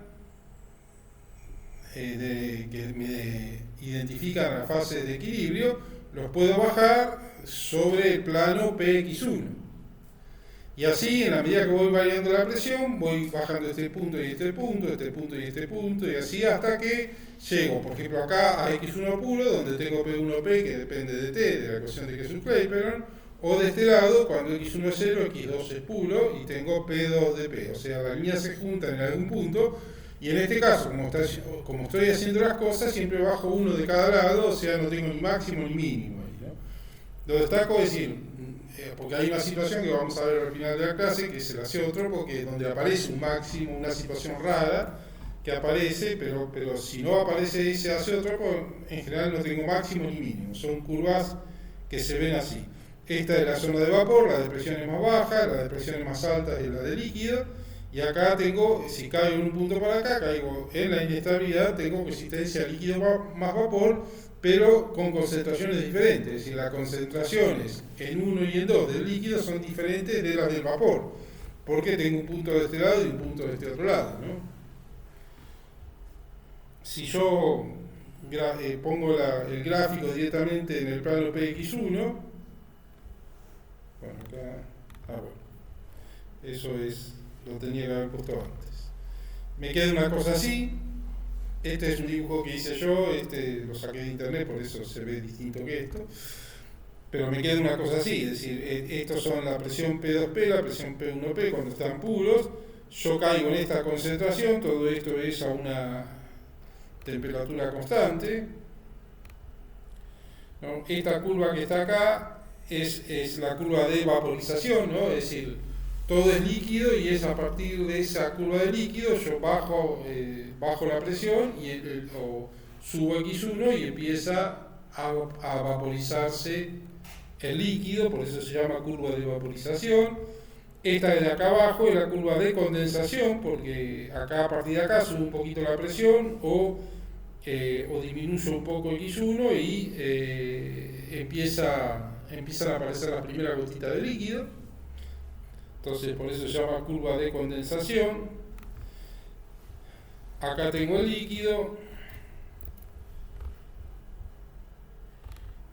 que me identifican las fases de equilibrio, los puedo bajar sobre el plano PX1. Y así, en la medida que voy variando la presión, voy bajando este punto y este punto, este punto y este punto, y así hasta que llego, por ejemplo, acá a X1 puro, donde tengo P1P, que depende de T, de la ecuación de Kessler-Clapeyron, o de este lado, cuando X1 es 0, X2 es puro, y tengo P2 de P. O sea, las líneas se juntan en algún punto, y en este caso, como estoy haciendo las cosas, siempre bajo uno de cada lado, o sea, no tengo ni máximo ni mínimo ahí, ¿no? Lo destaco es decir, porque hay una situación que vamos a ver al final de la clase, que es el azeótropo, que es donde aparece un máximo, una situación rara que aparece, pero si no aparece ese azeótropo, en general no tengo máximo ni mínimo, son curvas que se ven así. Esta es la zona de vapor, la depresión es más baja, la depresión es más alta es la de líquido, y acá tengo, si caigo en un punto para acá, caigo en la inestabilidad, tengo coexistencia líquido más vapor, pero con concentraciones diferentes, es decir, las concentraciones en 1 y en 2 del líquido son diferentes de las del vapor, porque tengo un punto de este lado y un punto de este otro lado, ¿no? Si yo pongo el gráfico directamente en el plano PX1, bueno, acá, eso lo tenía que haber puesto antes. Me queda una cosa así. Este es un dibujo que hice yo, lo saqué de internet, por eso se ve distinto que esto. Pero me queda una cosa así, es decir, estos son la presión P2P, la presión P1P cuando están puros. Yo caigo en esta concentración, todo esto es a una temperatura constante, ¿no? Esta curva que está acá es la curva de vaporización, ¿no? Es decir, todo es líquido y es a partir de esa curva de líquido yo bajo la presión o subo X1 y empieza a vaporizarse el líquido, por eso se llama curva de vaporización. Esta de acá abajo es la curva de condensación, porque acá a partir de acá sube un poquito la presión o disminuye un poco X1 y empieza empiezan a aparecer las primeras gotitas de líquido. Entonces por eso se llama curva de condensación. Acá tengo el líquido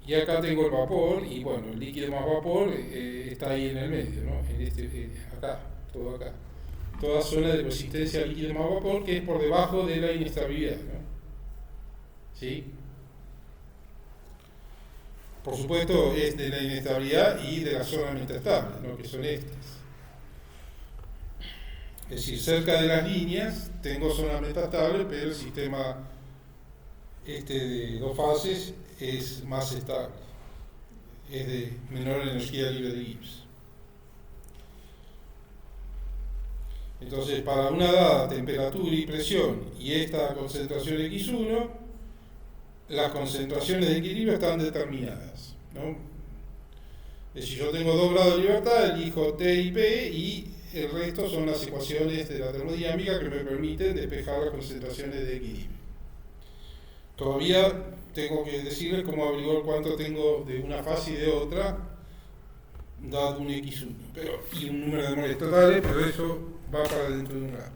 y acá tengo el vapor, y bueno, el líquido más vapor está ahí en el medio, ¿no? Acá, todo acá. Toda zona de consistencia líquido más vapor, que es por debajo de la inestabilidad, ¿no? ¿Sí? Por supuesto es de la inestabilidad y de la zona metastable, ¿no? Que son estas. Es decir, cerca de las líneas tengo zona metastable, pero el sistema de dos fases es más estable, es de menor energía libre de Gibbs. Entonces, para una dada temperatura y presión y esta concentración X1, las concentraciones de equilibrio están determinadas, ¿no? Es decir, yo tengo 2 grados de libertad, elijo T y P, y el resto son las ecuaciones de la termodinámica que me permiten despejar las concentraciones de equilibrio. Todavía tengo que decirles cómo averiguar cuánto tengo de una fase y de otra, dado un X1, y un número de moles totales, pero eso va para dentro de un rato.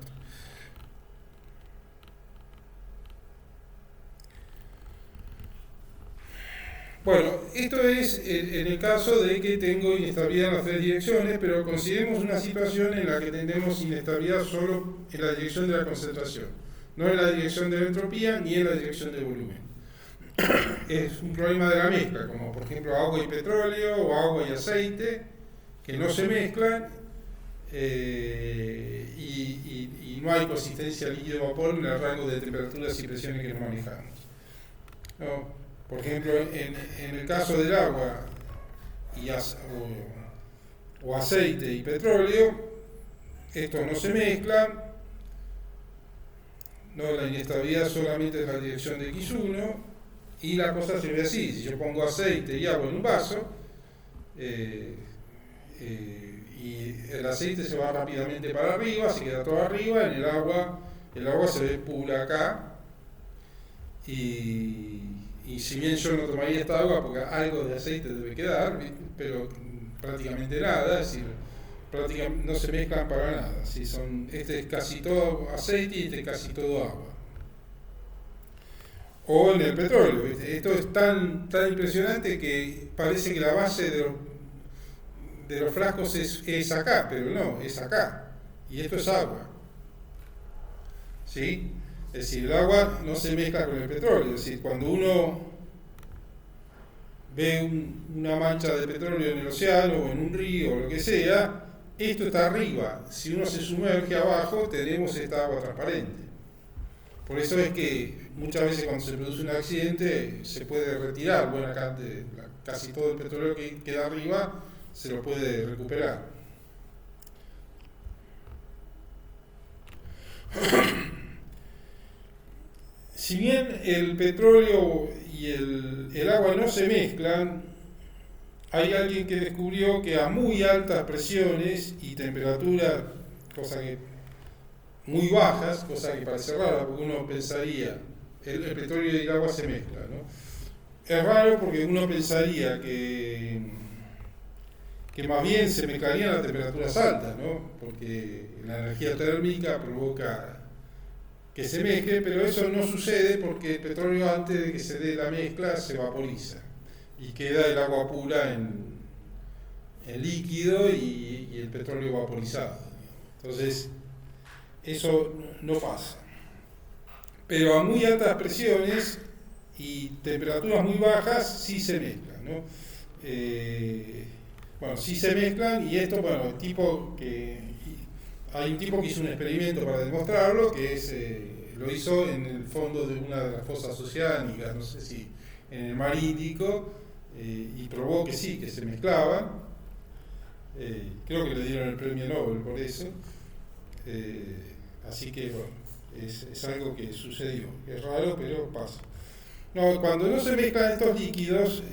Bueno, esto es en el caso de que tengo inestabilidad en las 3 direcciones, pero consideremos una situación en la que tenemos inestabilidad solo en la dirección de la concentración, no en la dirección de la entropía ni en la dirección del volumen. Es un problema de la mezcla, como por ejemplo agua y petróleo o agua y aceite, que no se mezclan y no hay consistencia líquido-vapor en el rango de temperaturas y presiones que nos manejamos, ¿no? Por ejemplo, en el caso del agua o aceite y petróleo, estos no se mezclan, no, la inestabilidad solamente es la dirección de X1, y la cosa se ve así: si yo pongo aceite y agua en un vaso, y el aceite se va rápidamente para arriba, se queda todo arriba, en el agua se ve pura acá, y si bien yo no tomaría esta agua porque algo de aceite debe quedar, pero prácticamente nada, es decir, prácticamente no se mezclan para nada, ¿sí? Este es casi todo aceite y este es casi todo agua. O en el petróleo, ¿viste? Esto es tan impresionante que parece que la base de los frascos es acá, pero no, es acá, y esto es agua, ¿sí? Es decir, el agua no se mezcla con el petróleo. Es decir, cuando uno ve una mancha de petróleo en el océano o en un río o lo que sea, esto está arriba. Si uno se sumerge abajo, tenemos esta agua transparente. Por eso es que muchas veces cuando se produce un accidente se puede retirar buena cantidad, casi todo el petróleo que queda arriba se lo puede recuperar. Si bien el petróleo y el agua no se mezclan, hay alguien que descubrió que a muy altas presiones y temperaturas, muy bajas, cosa que parece rara, porque uno pensaría, el petróleo y el agua se mezclan, ¿no? Es raro porque uno pensaría que más bien se mezclarían a temperaturas altas, ¿no? Porque la energía térmica provoca que se mezcle, pero eso no sucede porque el petróleo, antes de que se dé la mezcla, se vaporiza y queda el agua pura en líquido y el petróleo vaporizado. Entonces, eso no pasa. Pero a muy altas presiones y temperaturas muy bajas sí se mezclan, ¿no? Sí se mezclan, y esto, hay un tipo que hizo un experimento para demostrarlo, que lo hizo en el fondo de una de las fosas oceánicas, no sé si en el mar Índico, y probó que sí, que se mezclaban. Creo que le dieron el premio Nobel por eso. Así que, bueno, es algo que sucedió. Es raro, pero pasa. No, cuando no se mezclan estos líquidos,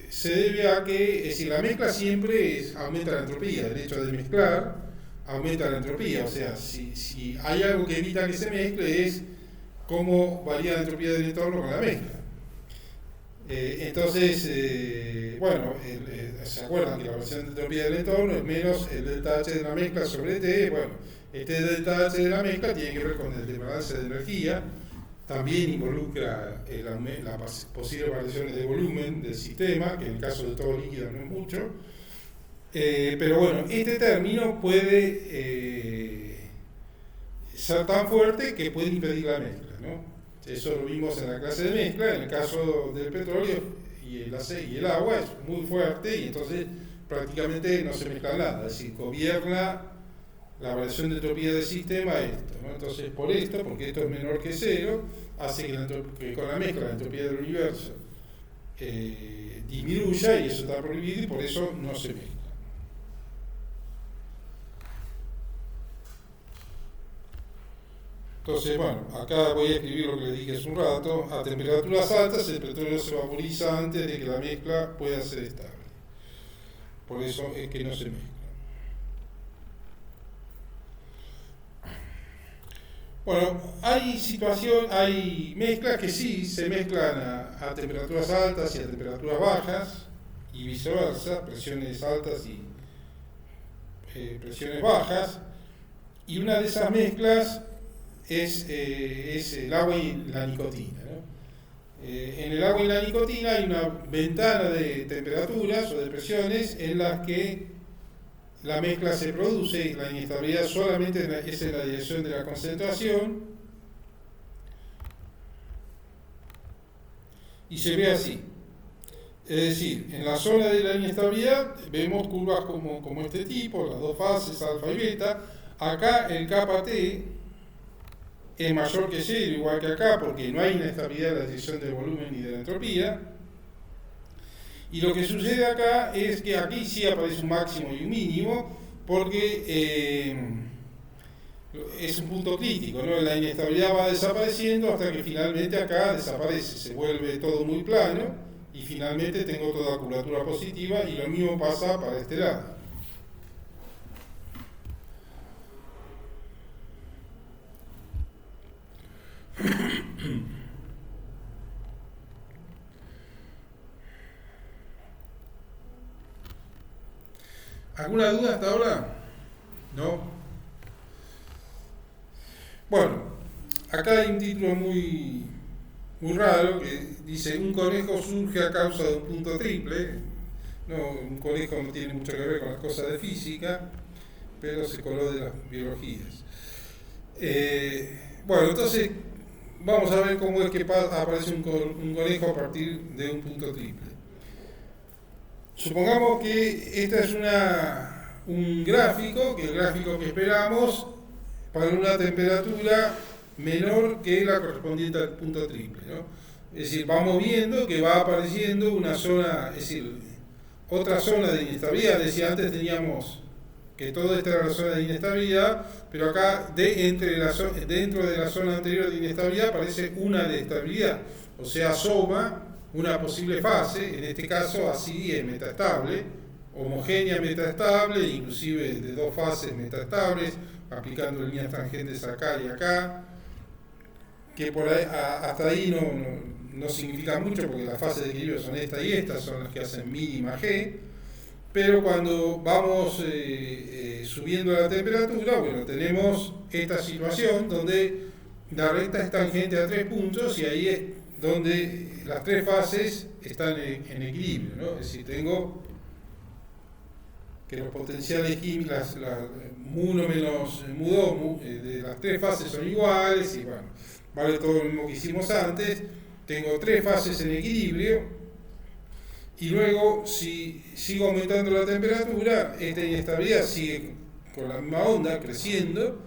se debe a que, es decir, la mezcla siempre aumenta la entropía. El hecho de mezclar aumenta la entropía. O sea, si hay algo que evita que se mezcle, es cómo varía la entropía del entorno con la mezcla. Entonces, bueno, ¿se acuerdan que la variación de entropía del entorno es menos el delta H de la mezcla sobre T? Bueno, este delta H de la mezcla tiene que ver con el desbalance de energía, también involucra las posibles variaciones de volumen del sistema, que en el caso de todo líquido no es mucho, pero bueno, este término puede ser tan fuerte que puede impedir la mezcla, ¿no? Eso lo vimos en la clase de mezcla. En el caso del petróleo y el aceite y el agua es muy fuerte y entonces prácticamente no se mezcla nada, es decir, gobierna la variación de entropía del sistema esto, ¿no? Entonces por esto, porque esto es menor que cero, hace que con la mezcla la entropía del universo disminuya, y eso está prohibido y por eso no se mezcla. Entonces, bueno, acá voy a escribir lo que les dije hace un rato. A temperaturas altas el petróleo se vaporiza antes de que la mezcla pueda ser estable. Por eso es que no se mezcla. Bueno, hay mezclas que sí se mezclan a temperaturas altas y a temperaturas bajas, y viceversa, presiones altas y presiones bajas, y una de esas mezclas es el agua y la nicotina, ¿no? En el agua y la nicotina hay una ventana de temperaturas o de presiones en las que la mezcla se produce y la inestabilidad solamente es en la dirección de la concentración, y se ve así. Es decir, en la zona de la inestabilidad vemos curvas como este tipo, las dos fases, alfa y beta. Acá el kappa T es mayor que cero, igual que acá, porque no hay inestabilidad en la dirección del volumen ni de la entropía. Y lo que sucede acá es que aquí sí aparece un máximo y un mínimo, porque es un punto crítico, ¿no? La inestabilidad va desapareciendo hasta que finalmente acá desaparece, se vuelve todo muy plano y finalmente tengo toda curvatura positiva, y lo mismo pasa para este lado. ¿Alguna duda hasta ahora? ¿No? Bueno, acá hay un título muy raro que dice: un conejo surge a causa de un punto triple. No, un conejo no tiene mucho que ver con las cosas de física, pero se coló de las biologías. Bueno, entonces vamos a ver cómo es que aparece un conejo a partir de un punto triple. Supongamos que este es un gráfico, que el gráfico que esperamos para una temperatura menor que la correspondiente al punto triple, ¿no? Es decir, vamos viendo que va apareciendo una zona, es decir, otra zona de inestabilidad. Decía antes, teníamos que todo esta era la zona de inestabilidad, pero acá dentro de la zona anterior de inestabilidad aparece una de estabilidad, o sea, asoma una posible fase, en este caso así es metaestable, homogénea metaestable, inclusive de dos fases metaestables, aplicando líneas tangentes acá y acá, que por ahí, hasta ahí no significa mucho, porque las fases de equilibrio son esta y esta, son las que hacen mínima G, pero cuando vamos subiendo la temperatura, bueno, tenemos esta situación donde la recta es tangente a 3 puntos, y ahí es donde las tres fases están en equilibrio, ¿no? Es decir, tengo que los potenciales químicos, mu1 menos mu2 de las tres fases son iguales, y bueno, vale todo lo mismo que hicimos antes. Tengo tres fases en equilibrio, y luego si sigo aumentando la temperatura, esta inestabilidad sigue con la misma onda, creciendo,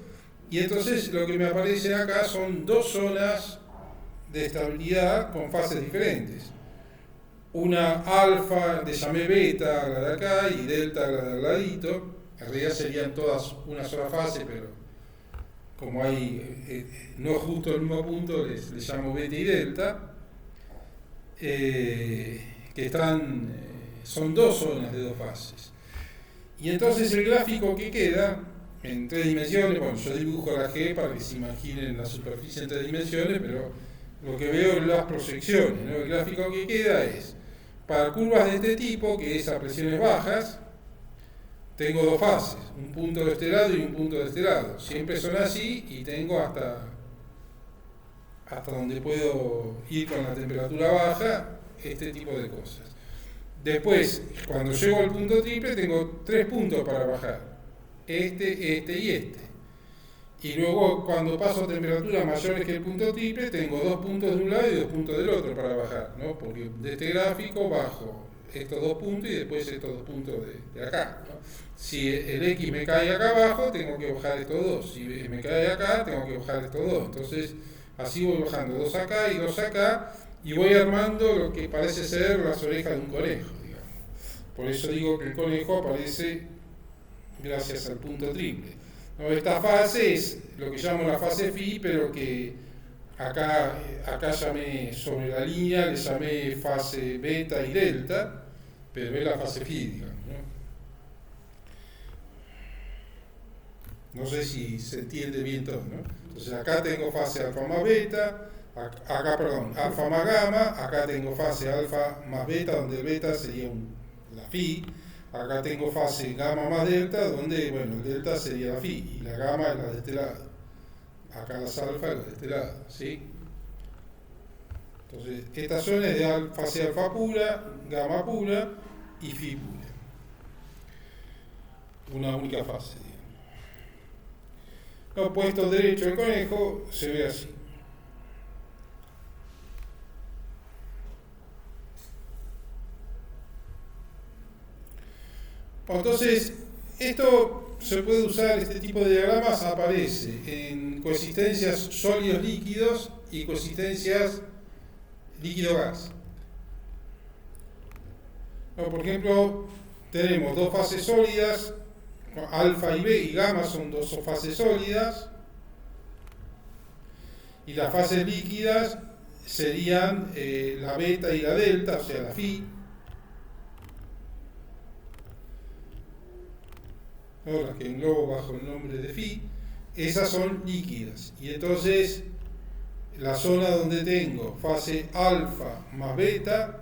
y entonces lo que me aparece acá son dos zonas de estabilidad con fases diferentes. Una alfa le llamé beta, la de acá, y delta, la de al ladito. En realidad serían todas una sola fase, pero como hay no justo el mismo punto, les llamo beta y delta, que son dos zonas de dos fases. Y entonces el gráfico que queda en tres dimensiones, bueno, yo dibujo la G para que se imaginen la superficie en tres dimensiones, pero lo que veo es las proyecciones, ¿no? El gráfico que queda es Para curvas de este tipo, que es a presiones bajas, tengo dos fases, un punto de este lado y un punto de este lado. Siempre son así y tengo hasta donde puedo ir con la temperatura baja, este tipo de cosas. Después, cuando llego al punto triple, tengo tres puntos para bajar, este y este. Y luego, cuando paso a temperaturas mayores que el punto triple, tengo dos puntos de un lado y dos puntos del otro para bajar, ¿no? Porque de este gráfico bajo estos dos puntos y después estos dos puntos de acá, ¿no? Si el X me cae acá abajo, tengo que bajar estos dos. Si me cae acá, tengo que bajar estos dos. Entonces, así voy bajando dos acá y dos acá, y voy armando lo que parece ser las orejas de un conejo, digamos. Por eso digo que el conejo aparece gracias al punto triple. No, esta fase es lo que llamo la fase phi, pero que acá llamé sobre la línea, le llamé fase beta y delta, pero es la fase phi, digamos, ¿no? No sé si se entiende bien todo, ¿no? Entonces acá tengo fase alfa más beta, alfa más gamma, acá tengo fase alfa más beta, donde el beta sería la phi, acá tengo fase gamma más delta, donde, bueno, el delta sería la phi, y la gamma es la de este lado, acá las alfa es la de este lado, ¿sí? Entonces, esta zona es de fase alfa pura, gamma pura y phi pura. Una única fase, digamos. No, puesto derecho el conejo se ve así. Entonces, esto se puede usar, este tipo de diagramas aparece en coexistencias sólidos-líquidos y coexistencias líquido-gas. Por ejemplo, tenemos dos fases sólidas, alfa y y gamma son dos fases sólidas, y las fases líquidas serían la beta y la delta, o sea, la phi. Las que englobo bajo el nombre de phi, esas son líquidas. Y entonces, la zona donde tengo fase alfa más beta,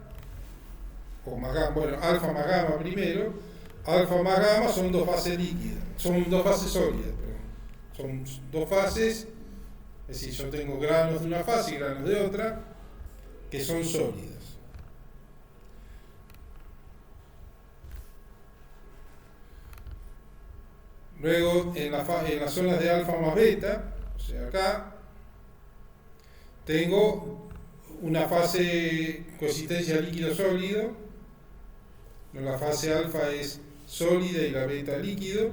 o más gamma, bueno, alfa más gamma primero, alfa más gamma son dos fases líquidas, son dos fases sólidas, perdón. Son dos fases, es decir, yo tengo granos de una fase y granos de otra, que son sólidas. Luego, en las zonas de alfa más beta, o sea, acá, tengo una fase coexistencia líquido-sólido. La fase alfa es sólida y la beta líquido.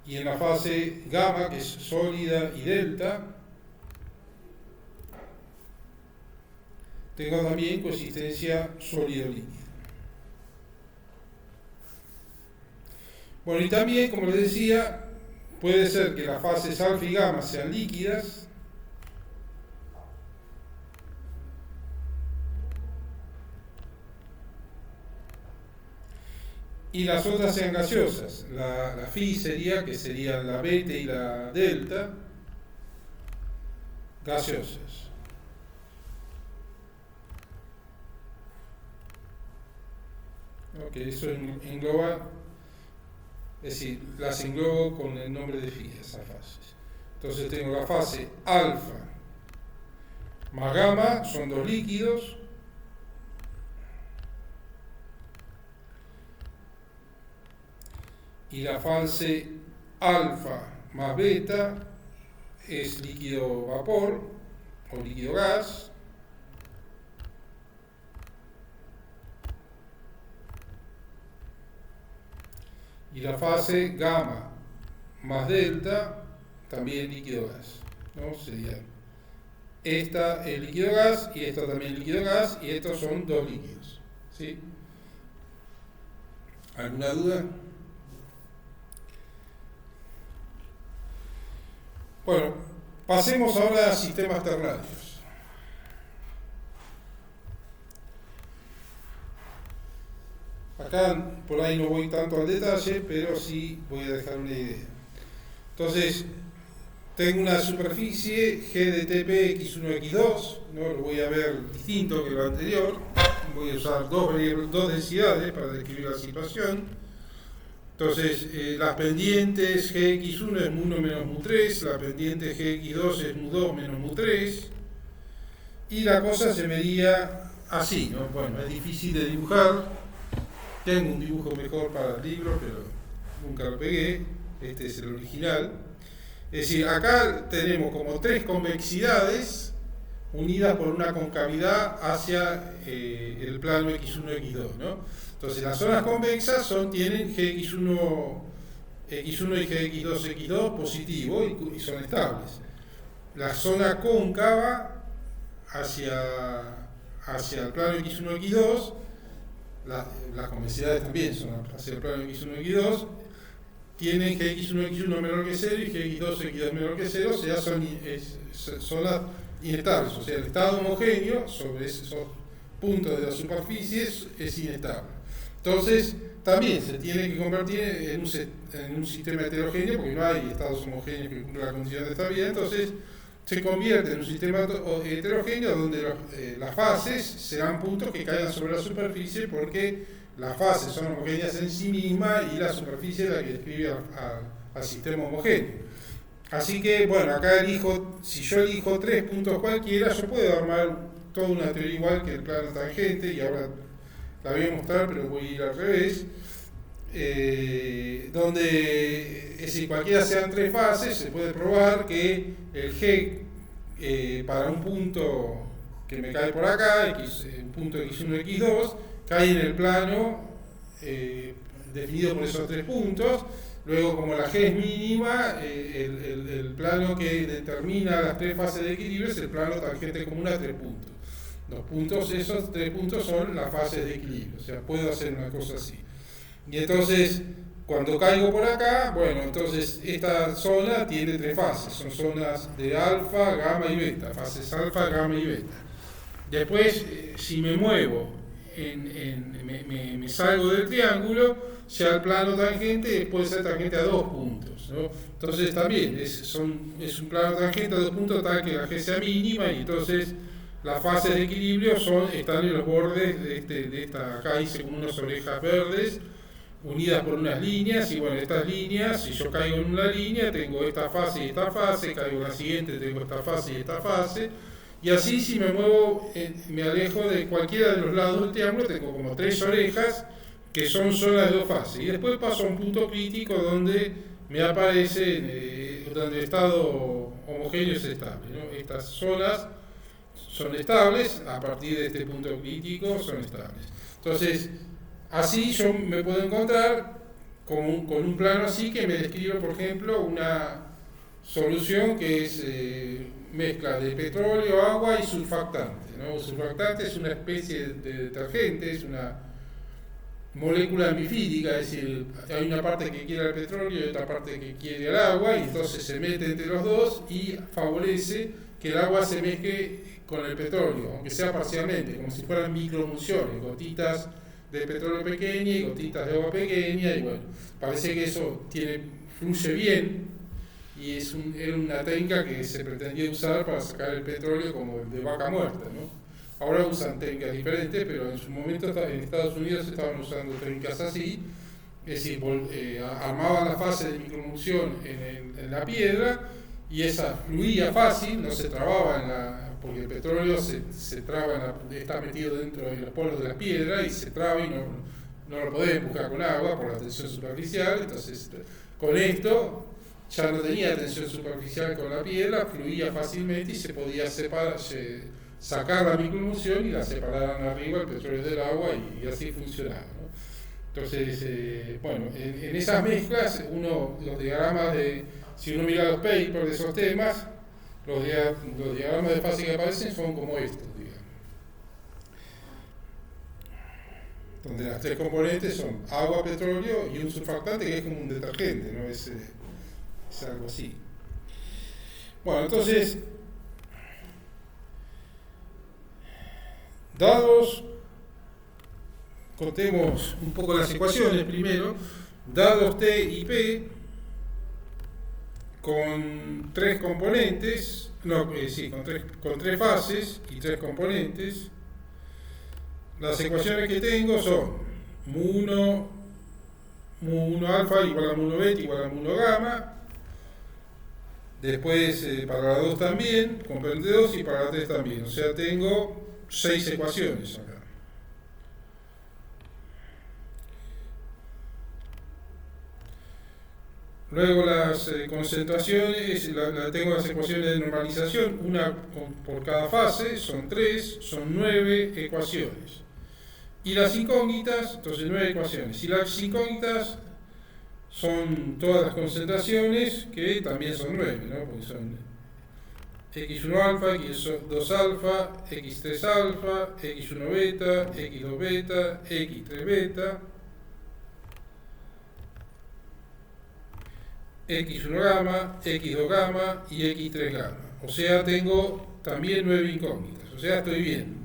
Y en la fase gamma, que es sólida y delta, tengo también coexistencia sólido-líquido. Bueno, y también, como les decía, puede ser que las fases alfa y gamma sean líquidas, y las otras sean gaseosas. La phi sería, que serían la beta y la delta, gaseosas. Ok, eso engloba, es decir, las englobo con el nombre de phi, esas fases. Entonces tengo la fase alfa más gamma, son dos líquidos, y la fase alfa más beta es líquido vapor o líquido gas, y la fase gamma más delta también líquido gas, ¿no? Sería esta es líquido gas y esta también líquido gas, y estos son dos líquidos, ¿sí? ¿Alguna duda? Bueno, pasemos ahora a sistemas ternarios. Acá por ahí no voy tanto al detalle, pero sí voy a dejar una idea. Entonces, tengo una superficie G de TP x1, x2, ¿no? Lo voy a ver distinto que lo anterior. Voy a usar dos densidades para describir la situación. Entonces, las pendientes Gx1 es mu1 menos mu3, la pendiente Gx2 es mu2 menos mu3, y la cosa se vería así, ¿no? Bueno, es difícil de dibujar, tengo un dibujo mejor para el libro, pero nunca lo pegué, este es el original. Es decir, acá tenemos como tres convexidades unidas por una concavidad hacia el plano x1, x2, ¿no? Entonces las zonas convexas tienen Gx1, x1 y Gx2, x2 positivo y son estables. La zona cóncava hacia el plano x1, x2, las convexidades también son hacia el plano x1, x2, tienen Gx1, x1 menor que 0 y Gx2, x2 menor que 0, o sea, son las inestables, o sea, el estado homogéneo sobre esos puntos de la superficie es inestable. Entonces, también se tiene que convertir en un sistema heterogéneo, porque no hay estados homogéneos que cumplan la condición de estabilidad. Entonces, se convierte en un sistema heterogéneo donde las fases serán puntos que caigan sobre la superficie, porque las fases son homogéneas en sí mismas y la superficie es la que describe al sistema homogéneo. Así que, bueno, acá si yo elijo tres puntos cualquiera, yo puedo armar toda una teoría igual que el plano tangente, y ahora la voy a mostrar, pero voy a ir al revés, donde, es decir, cualquiera sean tres fases, se puede probar que el G para un punto que me cae por acá, un punto x1, x2, cae en el plano definido por esos tres puntos. Luego, como la G es mínima, el plano que determina las tres fases de equilibrio es el plano tangente común a tres puntos. Esos tres puntos son las fases de equilibrio, o sea, puedo hacer una cosa así. Y entonces, cuando caigo por acá, bueno, entonces esta zona tiene tres fases, son zonas de alfa, gamma y beta, fases alfa, gamma y beta. Después, si me muevo, me salgo del triángulo, sea el plano tangente, puede ser tangente a dos puntos, ¿no? Entonces también es un plano tangente a dos puntos tal que la G sea mínima, y entonces las fases de equilibrio están en los bordes de esta, acá hice como unas orejas verdes unidas por unas líneas, y bueno, estas líneas, si yo caigo en una línea, tengo esta fase y esta fase, caigo en la siguiente, tengo esta fase y esta fase, y así si me muevo, me alejo de cualquiera de los lados del triángulo, tengo como tres orejas que son zonas de dos fases, y después paso a un punto crítico donde me aparece, donde el estado homogéneo es estable, ¿no? Estas zonas son estables, a partir de este punto crítico son estables. Entonces, así yo me puedo encontrar con un plano así que me describe, por ejemplo, una solución que es mezcla de petróleo, agua y surfactante, ¿no? Surfactante es una especie de detergente, es una molécula bifídica, es decir, hay una parte que quiere el petróleo y otra parte que quiere el agua, y entonces se mete entre los dos y favorece que el agua se mezcle con el petróleo, aunque sea parcialmente, como si fueran microemulsiones, gotitas de petróleo pequeña y gotitas de agua pequeña, y bueno, parece que eso fluye bien, y era una técnica que se pretendía usar para sacar el petróleo como de vaca muerta, ¿no? Ahora usan técnicas diferentes, pero en su momento en Estados Unidos estaban usando técnicas así, es decir, armaban la fase de microemulsión en la piedra, y esa fluía fácil, no se trababa porque el petróleo se traba, está metido dentro de los polos de la piedra y se traba y no lo podés empujar con agua por la tensión superficial. Entonces, con esto ya no tenía tensión superficial con la piedra, fluía fácilmente y se podía sacar la microemulsión y la separaban arriba el petróleo del agua, y así funcionaba, ¿no? Entonces, bueno, en esas mezclas, los diagramas si uno mira los papers de esos temas, los diagramas de fase que aparecen son como estos, digamos, donde las tres componentes son agua, petróleo y un surfactante que es como un detergente, ¿no? Es algo así. Bueno, entonces, contemos un poco las ecuaciones primero. Dados T y P, con tres componentes, no, sí, con tres fases y tres componentes. Las ecuaciones que tengo son mu1 alfa igual a mu1 beta igual a mu1 gamma. Después para la 2 también, componente 2, y para la 3 también. O sea, tengo 6 ecuaciones acá. Luego las concentraciones, tengo las ecuaciones de normalización, una por cada fase, son 3, son 9 ecuaciones. Y las incógnitas, entonces 9 ecuaciones. Y las incógnitas son todas las concentraciones, que también son 9, ¿no? Porque son x1 alfa, x2 alfa, x3 alfa, x1 beta, x2 beta, x3 beta, x1 gamma, x2 gamma y x3 gamma. O sea, tengo también 9 incógnitas. O sea, estoy bien.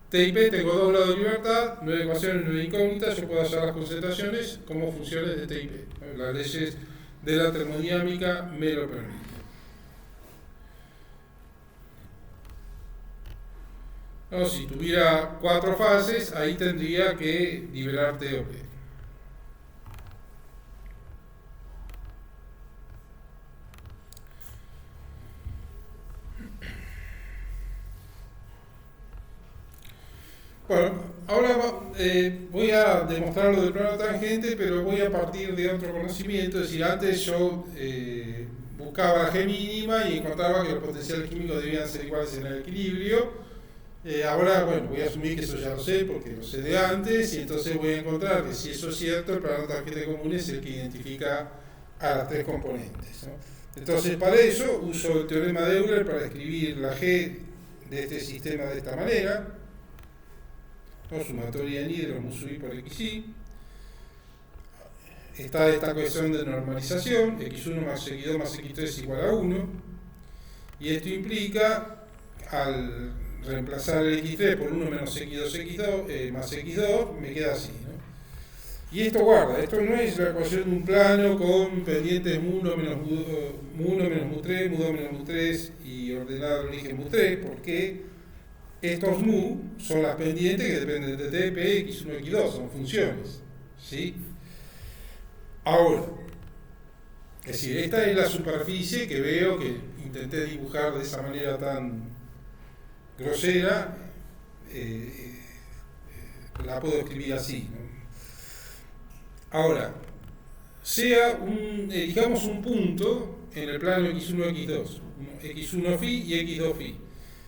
TIP, tengo dos grados de libertad, 9 ecuaciones, 9 incógnitas. Yo puedo hacer las concentraciones como funciones de TIP. Las leyes de la termodinámica me lo permiten. No, si tuviera 4 fases, ahí tendría que liberar TOP. Bueno, ahora voy a demostrar lo del plano tangente, pero voy a partir de otro conocimiento. Es decir, antes yo buscaba la G mínima y encontraba que los potenciales químicos debían ser iguales en el equilibrio. Ahora, bueno, voy a asumir que eso ya lo sé porque lo sé de antes, y entonces voy a encontrar que si eso es cierto, el plano tangente común es el que identifica a las tres componentes, ¿no? Entonces, para eso uso el teorema de Euler para escribir la G de este sistema de esta manera, ¿no? Sumatoria en hidro mu sub i por xi. Está esta ecuación de normalización, x1 más x2 más x3 igual a 1, y esto implica, al reemplazar el x3 por 1 menos x2 más x2, me queda así, ¿no? Y esto guarda, esto no es la ecuación de un plano con pendientes mu1 menos mu3, mu2 menos mu3 y ordenado al origen mu3, porque estos mu son las pendientes que dependen de TP, x1, x2, son funciones, ¿sí? Ahora, es decir, esta es la superficie que veo que intenté dibujar de esa manera tan grosera, la puedo escribir así, ¿no? Ahora, sea digamos un punto en el plano x1, x2, x1 phi y x2 phi.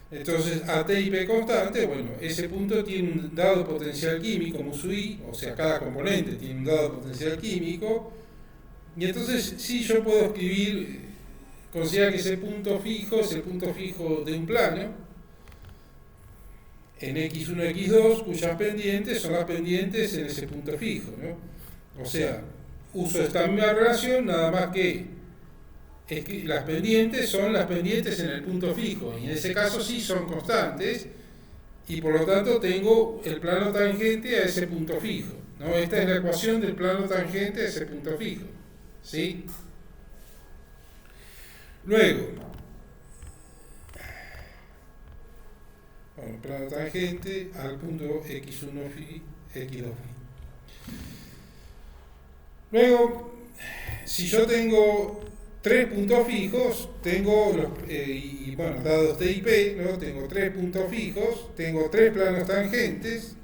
Entonces, a T y P constante, bueno, ese punto tiene un dado potencial químico, mu sub i, o sea, cada componente tiene un dado potencial químico, y entonces sí yo puedo escribir, considera que ese punto fijo es el punto fijo de un plano, en x1, x2, cuyas pendientes son las pendientes en ese punto fijo, ¿no? O sea, uso esta misma relación, nada más que las pendientes son las pendientes en el punto fijo, y en ese caso sí son constantes, y por lo tanto tengo el plano tangente a ese punto fijo, ¿no? Esta es la ecuación del plano tangente a ese punto fijo, ¿sí? Luego, bueno, plano tangente al punto x1 phi, x2 phi. Luego, si yo tengo 3 puntos fijos, tengo bueno, dados T y P, ¿no? Tengo 3 puntos fijos, tengo 3 planos tangentes,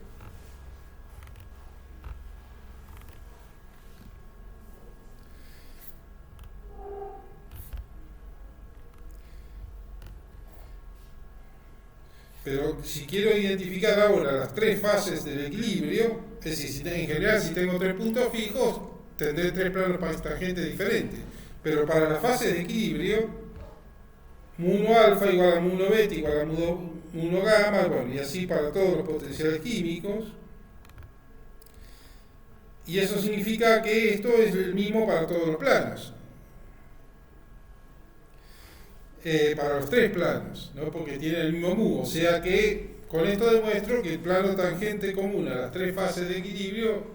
pero si quiero identificar ahora las 3 fases del equilibrio, es decir, en general si tengo 3 puntos fijos, tendré 3 planos tangentes diferentes. Pero para la fase de equilibrio, mu1 alfa igual a mu1 beta igual a mu1 gamma, bueno, y así para todos los potenciales químicos. Y eso significa que esto es el mismo para todos los planos. Para los 3 planos, ¿no? Porque tienen el mismo mu. O sea que con esto demuestro que el plano tangente común a las 3 fases de equilibrio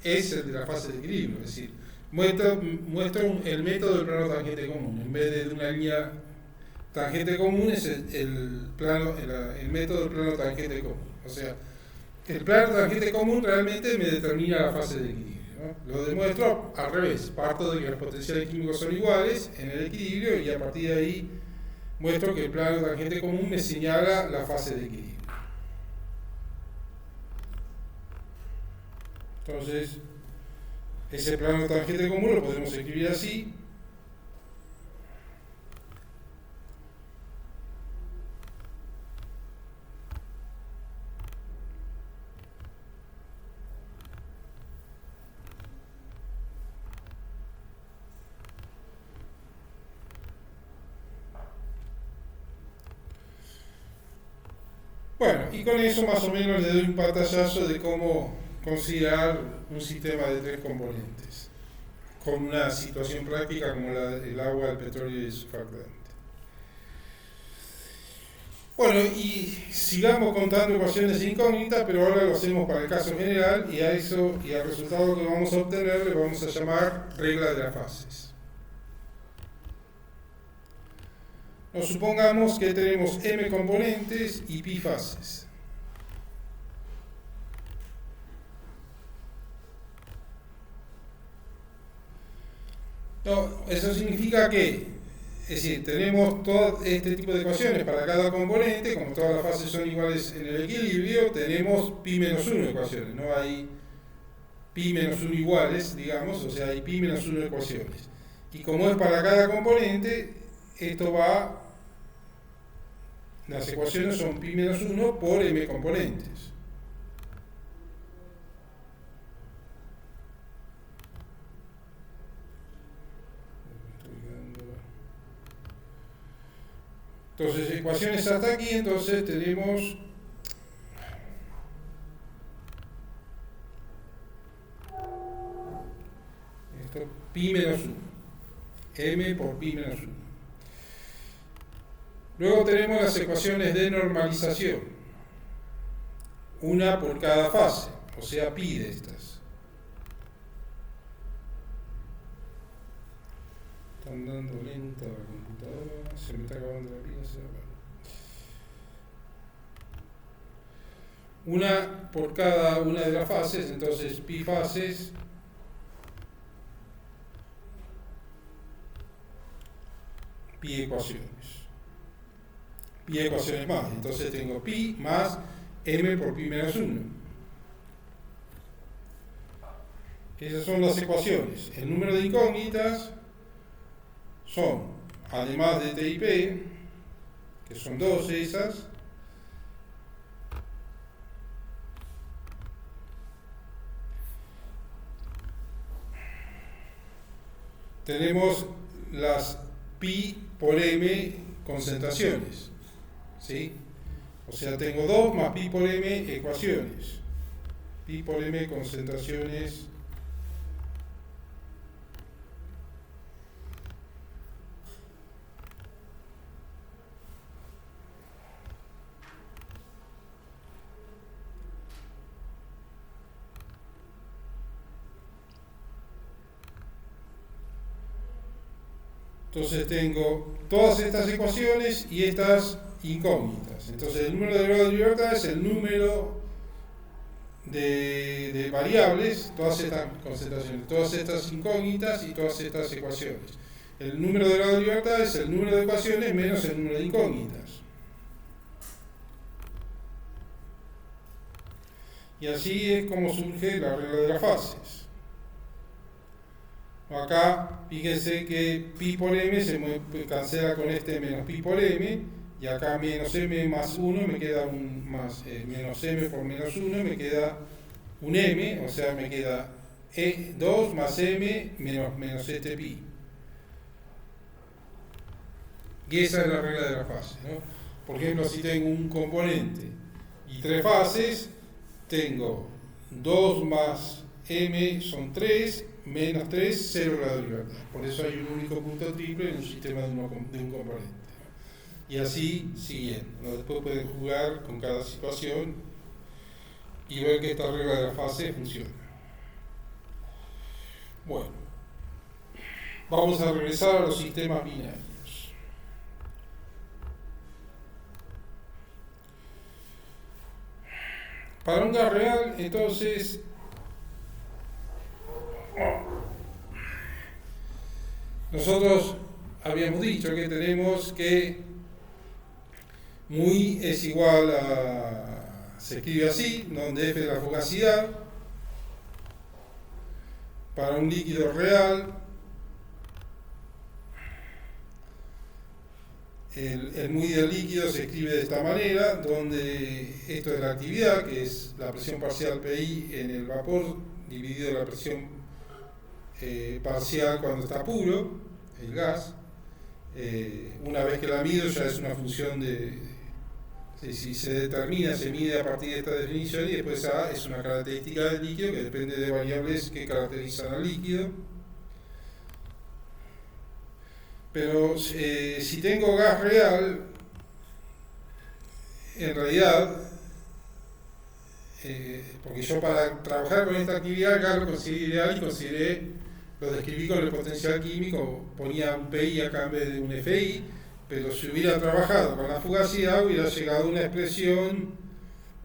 es el de la fase de equilibrio. Es decir, el método del plano tangente común. En vez de una línea tangente común, es el método del plano tangente común. O sea, el plano tangente común realmente me determina la fase de equilibrio, ¿no? Lo demuestro al revés, parto de que los potenciales químicos son iguales en el equilibrio y a partir de ahí muestro que el plano tangente común me señala la fase de equilibrio. Entonces, ese plano tangente común lo podemos escribir así. Bueno, y con eso más o menos le doy un pantallazo de cómo considerar un sistema de 3 componentes, con una situación práctica como el agua, el petróleo y el surfactante. Bueno, y sigamos contando ecuaciones incógnitas, pero ahora lo hacemos para el caso general y a eso y al resultado que vamos a obtener le vamos a llamar regla de las fases. Nos supongamos que tenemos m componentes y pi fases. No, eso significa que, es decir, tenemos todo este tipo de ecuaciones para cada componente, como todas las fases son iguales en el equilibrio, tenemos pi menos 1 ecuaciones, no hay pi menos 1 iguales, digamos, o sea, hay pi menos 1 ecuaciones. Y como es para cada componente, esto va, las ecuaciones son pi menos 1 por m componentes. Entonces, ecuaciones hasta aquí, entonces tenemos esto, pi menos 1, m por pi menos 1. Luego tenemos las ecuaciones de normalización, una por cada fase, o sea, pi de estas. Está andando lenta la computadora, se me está acabando la pila. Una por cada una de las fases, entonces pi fases pi ecuaciones. Pi ecuaciones más, entonces tengo pi más m por pi menos 1. Esas son las ecuaciones. El número de incógnitas son, además de t y p, que son 2 esas, tenemos las pi por m concentraciones, ¿sí? O sea, tengo 2 más pi por m ecuaciones, pi por m concentraciones Entonces tengo todas estas ecuaciones y estas incógnitas. Entonces el número de grado de libertad es el número de variables, todas estas concentraciones, todas estas incógnitas y todas estas ecuaciones. El número de grado de libertad es el número de ecuaciones menos el número de incógnitas. Y así es como surge la regla de las fases. Acá, fíjense que pi por m se cancela con este menos pi por m, y acá menos m más 1 me queda un más menos m por menos 1 me queda un m, o sea, me queda 2 más m menos este pi. Y esa es la regla de la fase, ¿no? Por ejemplo, si tengo un componente y 3 fases, tengo 2 más m son 3, menos 3, 0 grado de libertad. Por eso hay un único punto triple en un sistema de un componente. Y así siguiendo, ¿no? Después pueden jugar con cada situación y ver que esta regla de la fase funciona. Bueno, Vamos a regresar a los sistemas binarios. Para un gas real, entonces, nosotros habíamos dicho que tenemos que muy es igual a, se escribe así, donde F es la fugacidad. Para un líquido real, el muy del líquido se escribe de esta manera, donde esto es la actividad, que es la presión parcial PI en el vapor, dividido la presión parcial cuando está puro, el gas. Una vez que la mido ya es una función si se determina, se mide a partir de esta definición, y después A es una característica del líquido que depende de variables que caracterizan al líquido. Pero si tengo gas real, en realidad, porque yo para trabajar con esta actividad el gas lo consideré ideal y lo describí con el potencial químico, ponía un PI acá en vez de un FI, pero si hubiera trabajado con la fugacidad hubiera llegado a una expresión,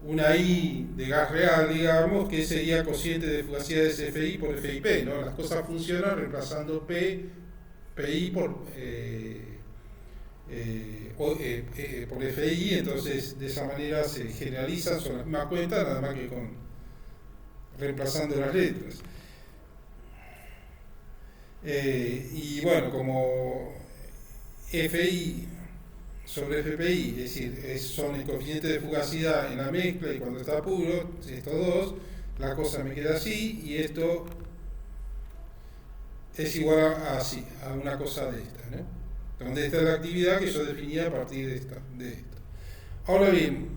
una I de gas real, digamos, que sería cociente de fugacidad de FI por FIP, ¿no? Las cosas funcionan reemplazando PI por FI, entonces de esa manera se generalizan, son las mismas cuentas, nada más que reemplazando las letras. Y bueno, como FI sobre FPI, es decir, son el coeficiente de fugacidad en la mezcla y cuando está puro, estos dos, la cosa me queda así, y esto es igual a una cosa de esta, ¿no? Donde esta es la actividad que yo definía a partir de esto. Ahora bien,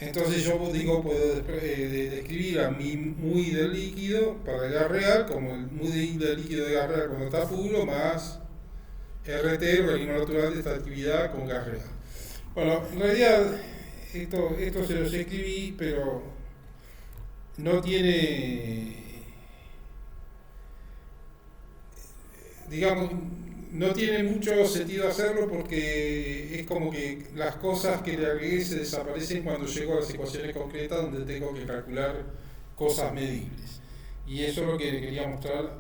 entonces yo puedo describir a mi muy del líquido para el gas real como el muy del líquido de gas real cuando está puro más RT, el organismo natural de esta actividad con gas real. Bueno, en realidad esto se los escribí, pero no tiene, digamos, no tiene mucho sentido hacerlo porque es como que las cosas que le agregué se desaparecen cuando llego a las ecuaciones concretas donde tengo que calcular cosas medibles. Y eso es lo que le quería mostrar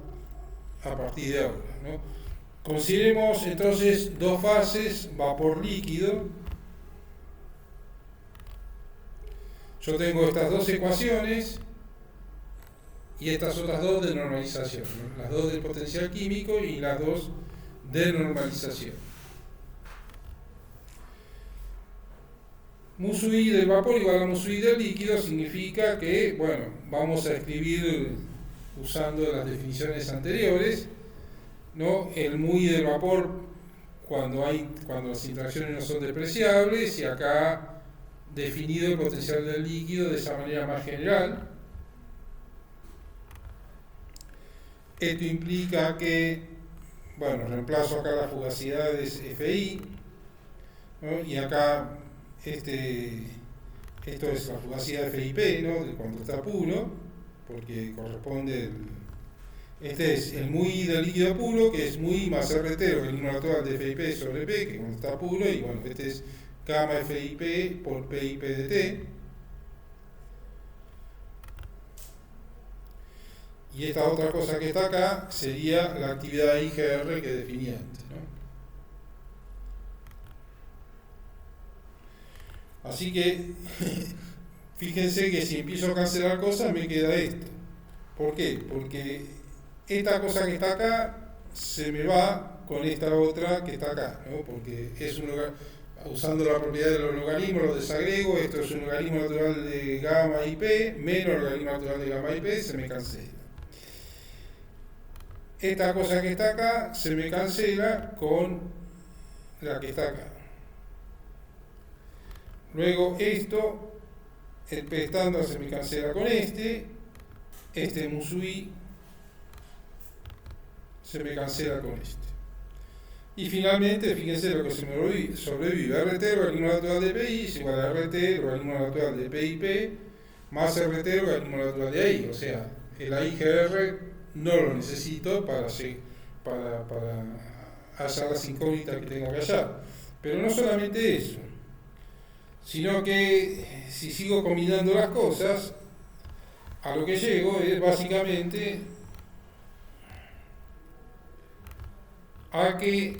a partir de ahora, ¿no? Consideremos entonces dos fases, vapor líquido. Yo tengo estas dos ecuaciones y estas otras dos de normalización, ¿no? Las dos del potencial químico y las dos de normalización. Mu sub i del vapor igual a mu sub i del líquido significa que, bueno, vamos a escribir usando las definiciones anteriores, ¿no? El mu i del vapor cuando las interacciones no son despreciables, y acá definido el potencial del líquido de esa manera más general. Esto implica que, bueno, reemplazo acá las fugacidades FI, ¿no? Y acá esto es la fugacidad FIP, ¿no? De cuando está puro, porque corresponde este es el mu i del líquido puro, que es mu i más RT, el organismo natural de FIP sobre P, que cuando está puro, y bueno, este es gamma FIP por PIP de T. Y esta otra cosa que está acá sería la actividad IGR que definí antes, ¿no? Así que, fíjense que si empiezo a cancelar cosas me queda esto. ¿Por qué? Porque esta cosa que está acá se me va con esta otra que está acá, ¿no? Porque es usando la propiedad de los logaritmos, lo desagrego, esto es un logaritmo natural de gamma IP menos el logaritmo natural de gamma IP, se me cancela. Esta cosa que está acá se me cancela con la que está acá. Luego esto, el P estándar se me cancela con este mu sub i se me cancela con este. Y finalmente, fíjense lo que se me sobrevive. RT, el organismo natural de PI, es igual a RT, el organismo natural de PIP, más RT, el organismo natural de AI. O sea, el AIGR no lo necesito para hallar las incógnitas que tengo que hallar. Pero no solamente eso, sino que si sigo combinando las cosas, a lo que llego es básicamente a que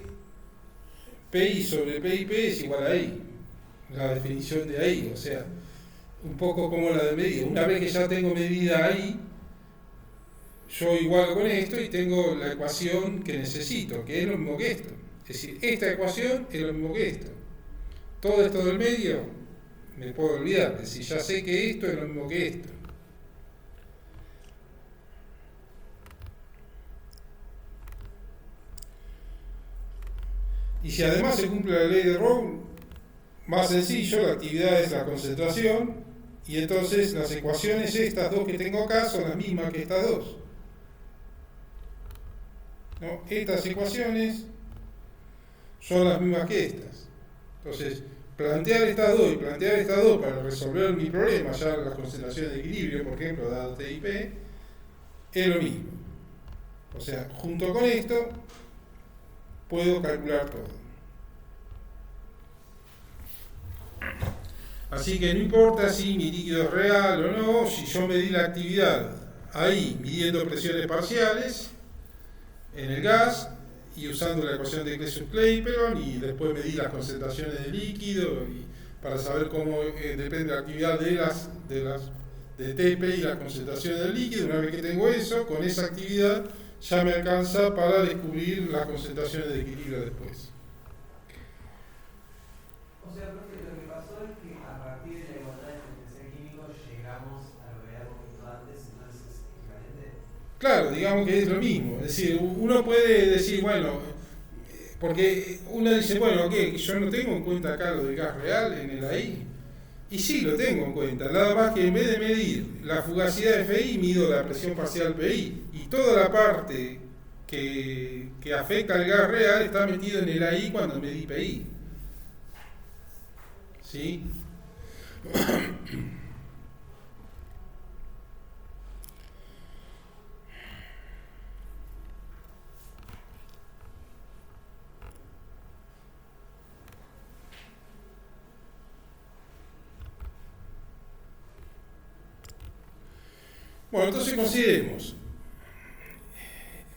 PI sobre PIP es igual a I, la definición de ahí, o sea, un poco como la de medida. Una vez que ya tengo medida ahí, yo igualo con esto y tengo la ecuación que necesito, que es lo mismo que esto. Es decir, esta ecuación es lo mismo que esto. Todo esto del medio me puedo olvidar, es decir, ya sé que esto es lo mismo que esto. Y si además se cumple la ley de Rolle, más sencillo, la actividad es la concentración, y entonces las ecuaciones estas dos que tengo acá son las mismas que estas dos. ¿No? Estas ecuaciones son las mismas que estas. Entonces, plantear estas dos y plantear estas dos para resolver mi problema, ya las concentraciones de equilibrio, por ejemplo, dado T y P, es lo mismo. O sea, junto con esto, puedo calcular todo. Así que no importa si mi líquido es real o no, si yo medí la actividad ahí midiendo presiones parciales en el gas y usando la ecuación de Clay-Clapeyron, y después medí las concentraciones de líquido y para saber cómo depende la actividad de TP y las concentraciones del líquido. Una vez que tengo eso, con esa actividad ya me alcanza para descubrir las concentraciones de equilibrio después. O sea, profe, lo que pasó es que a partir de la igualdad de potencial químico llegamos a lo que habíamos visto antes, entonces es equivalente. Claro, digamos que es lo mismo. Es decir, uno puede decir, bueno, porque uno dice, bueno, ¿qué? Yo no tengo en cuenta acá lo del gas real en el AI. Y sí, lo tengo en cuenta. Nada más que en vez de medir la fugacidad de FI, mido la presión parcial PI. Y toda la parte que afecta al gas real está metido en el AI cuando medí PI. ¿Sí? Bueno, entonces consideremos.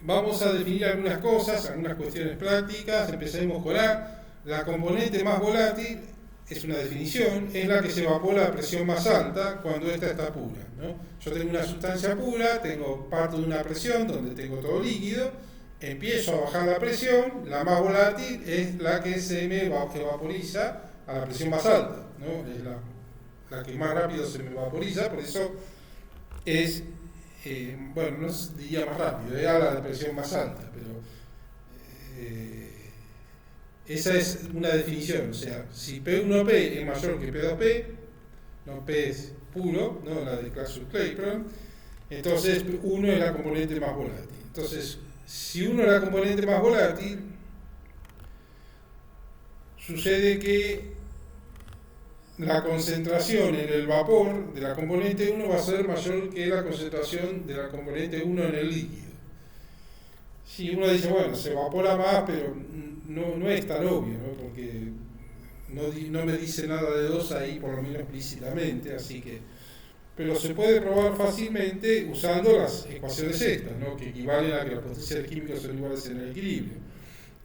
Vamos a definir algunas cosas, algunas cuestiones prácticas. Empecemos con A. La componente más volátil es una definición, es la que se evapora a presión más alta cuando ésta está pura, ¿no? Yo tengo una sustancia pura, parto de una presión donde tengo todo líquido, empiezo a bajar la presión, la más volátil es la que se me evaporiza a la presión más alta, ¿no? Es la que más rápido se me evaporiza, por eso es, bueno, no diría más rápido, es a la presión más alta, pero esa es una definición. O sea, si P1P es mayor que P2P, no P es puro, no la de Clay-Clapeyron, entonces 1 es la componente más volátil. Entonces, si 1 es la componente más volátil, sucede que la concentración en el vapor de la componente 1 va a ser mayor que la concentración de la componente 1 en el líquido. Si uno dice, bueno, se evapora más, pero no es tan obvio, ¿no? Porque no me dice nada de 2 ahí, por lo menos explícitamente, así que... Pero se puede probar fácilmente usando las ecuaciones estas, ¿no? Que equivalen a que los potenciales químicos son iguales en el equilibrio.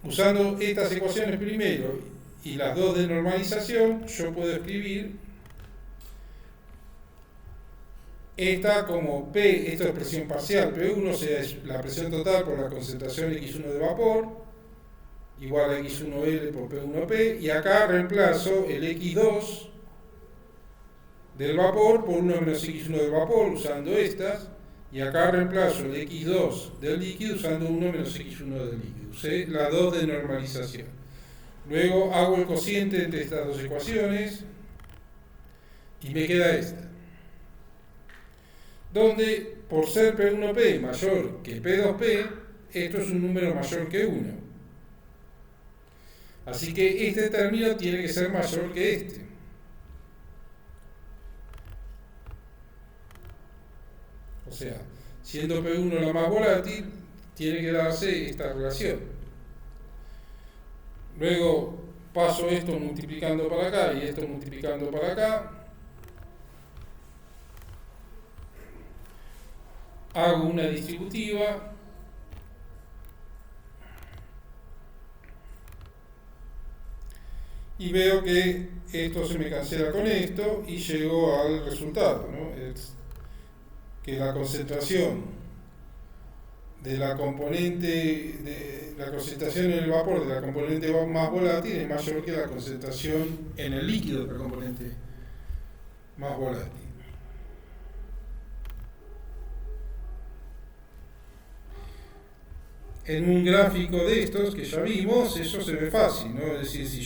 Usando estas ecuaciones primero y las dos de normalización, yo puedo escribir esta como P, esto es presión parcial, P1, o sea, es la presión total por la concentración X1 de vapor, igual a X1L por P1P, y acá reemplazo el X2 del vapor por 1 menos X1 del vapor usando estas, y acá reemplazo el X2 del líquido usando 1 menos X1 del líquido. Usé la 2 de normalización. Luego hago el cociente entre estas dos ecuaciones y me queda esta, donde por ser P1P mayor que P2P, esto es un número mayor que 1. Así que este término tiene que ser mayor que este. O sea, Siendo P1 la más volátil, tiene que darse esta relación. Luego paso esto multiplicando para acá y esto multiplicando para acá. Hago una distributiva. Y veo que esto se me cancela con esto y llego al resultado, ¿no? Que la concentración de la componente, la concentración en el vapor de la componente más volátil es mayor que la concentración en el líquido de la componente más volátil. En un gráfico de estos que ya vimos, eso se ve fácil, ¿no? Es decir, si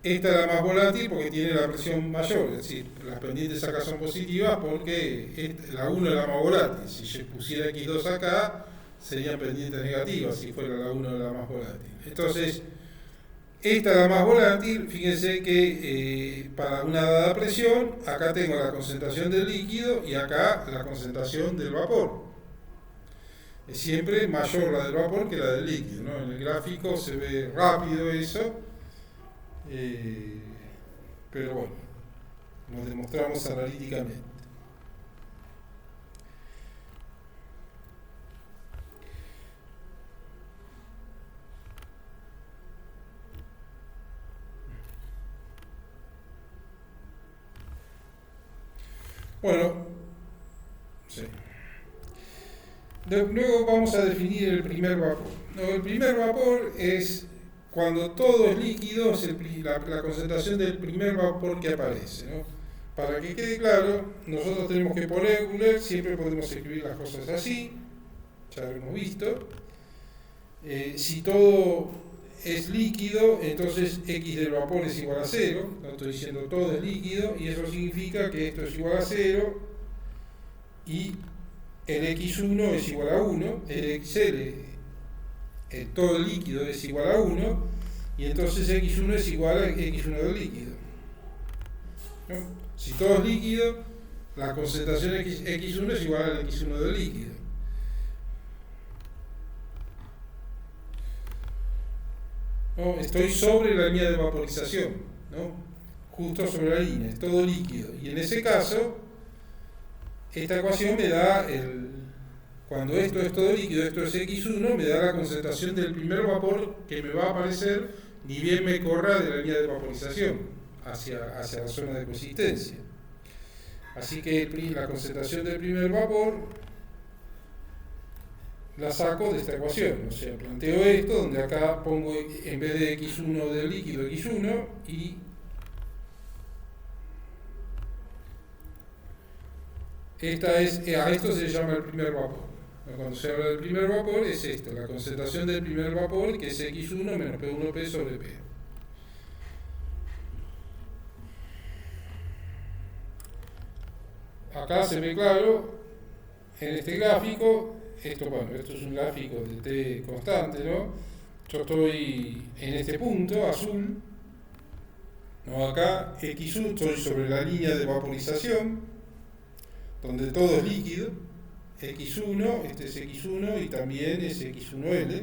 esta es la más volátil porque tiene la presión mayor, es decir, las pendientes acá son positivas porque la 1 es la más volátil. Si yo pusiera X2 acá, serían pendientes negativas si fuera la 1 la más volátil. Entonces, esta es la más volátil. Fíjense que para una dada presión, acá tengo la concentración del líquido y acá la concentración del vapor. Es siempre mayor la del vapor que la del líquido, ¿no? En el gráfico se ve rápido eso. Pero bueno, lo demostramos analíticamente. Bueno, sí. Luego vamos a definir el primer vapor. No, el primer vapor es cuando todo es líquido, es la concentración del primer vapor que aparece, ¿no? Para que quede claro, nosotros tenemos que por Euler, siempre podemos escribir las cosas así, ya lo hemos visto. Si todo es líquido, entonces X del vapor es igual a 0, no estoy diciendo todo es líquido, y eso significa que esto es igual a 0, y el X1 es igual a 1, el XL, todo el líquido es igual a 1, y entonces X1 es igual a X1 del líquido, ¿no? Si todo es líquido, la concentración X1 es igual al X1 del líquido. ¿No? Estoy sobre la línea de vaporización, ¿no? Justo sobre la línea, es todo líquido. Y en ese caso, esta ecuación me da cuando esto es todo líquido, esto es X1, me da la concentración del primer vapor que me va a aparecer ni bien me corra de la línea de vaporización hacia la zona de consistencia. Así que la concentración del primer vapor la saco de esta ecuación, o sea, planteo esto, donde acá pongo en vez de X1 del líquido, X1, y a esto se llama el primer vapor. Cuando se habla del primer vapor es esto, la concentración del primer vapor, que es X1 menos P1P sobre P. Acá se ve claro, en este gráfico, esto es un gráfico de T constante, ¿no? Yo estoy en este punto, azul, ¿no? Acá X1, estoy sobre la línea de vaporización, donde todo es líquido, X1, este es X1 y también es X1L,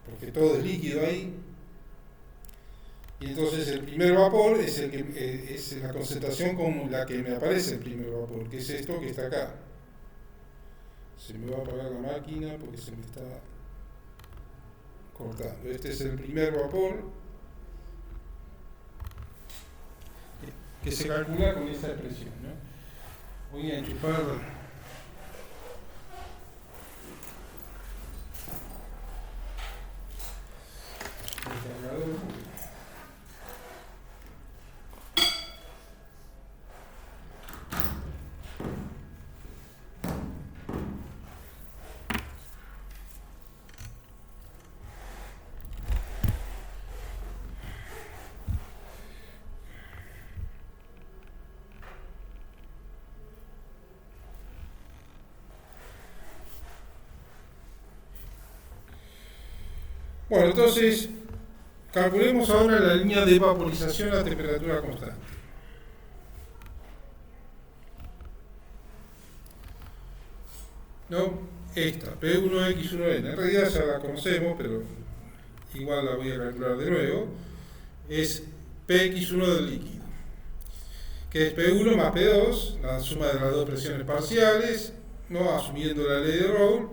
porque todo es líquido ahí. Y entonces el primer vapor es la concentración con la que me aparece el primer vapor, que es esto que está acá. Se me va a apagar la máquina porque se me está cortando. Este es el primer vapor que se calcula con esta expresión, ¿no? Voy a enchufar el cargador. Bueno, entonces, calculemos ahora la línea de vaporización a temperatura constante. ¿no? Esta, P1X1N, en realidad ya la conocemos, pero igual la voy a calcular de nuevo, es PX1 del líquido, que es P1 más P2, la suma de las dos presiones parciales, ¿no? Asumiendo la ley de Raoult,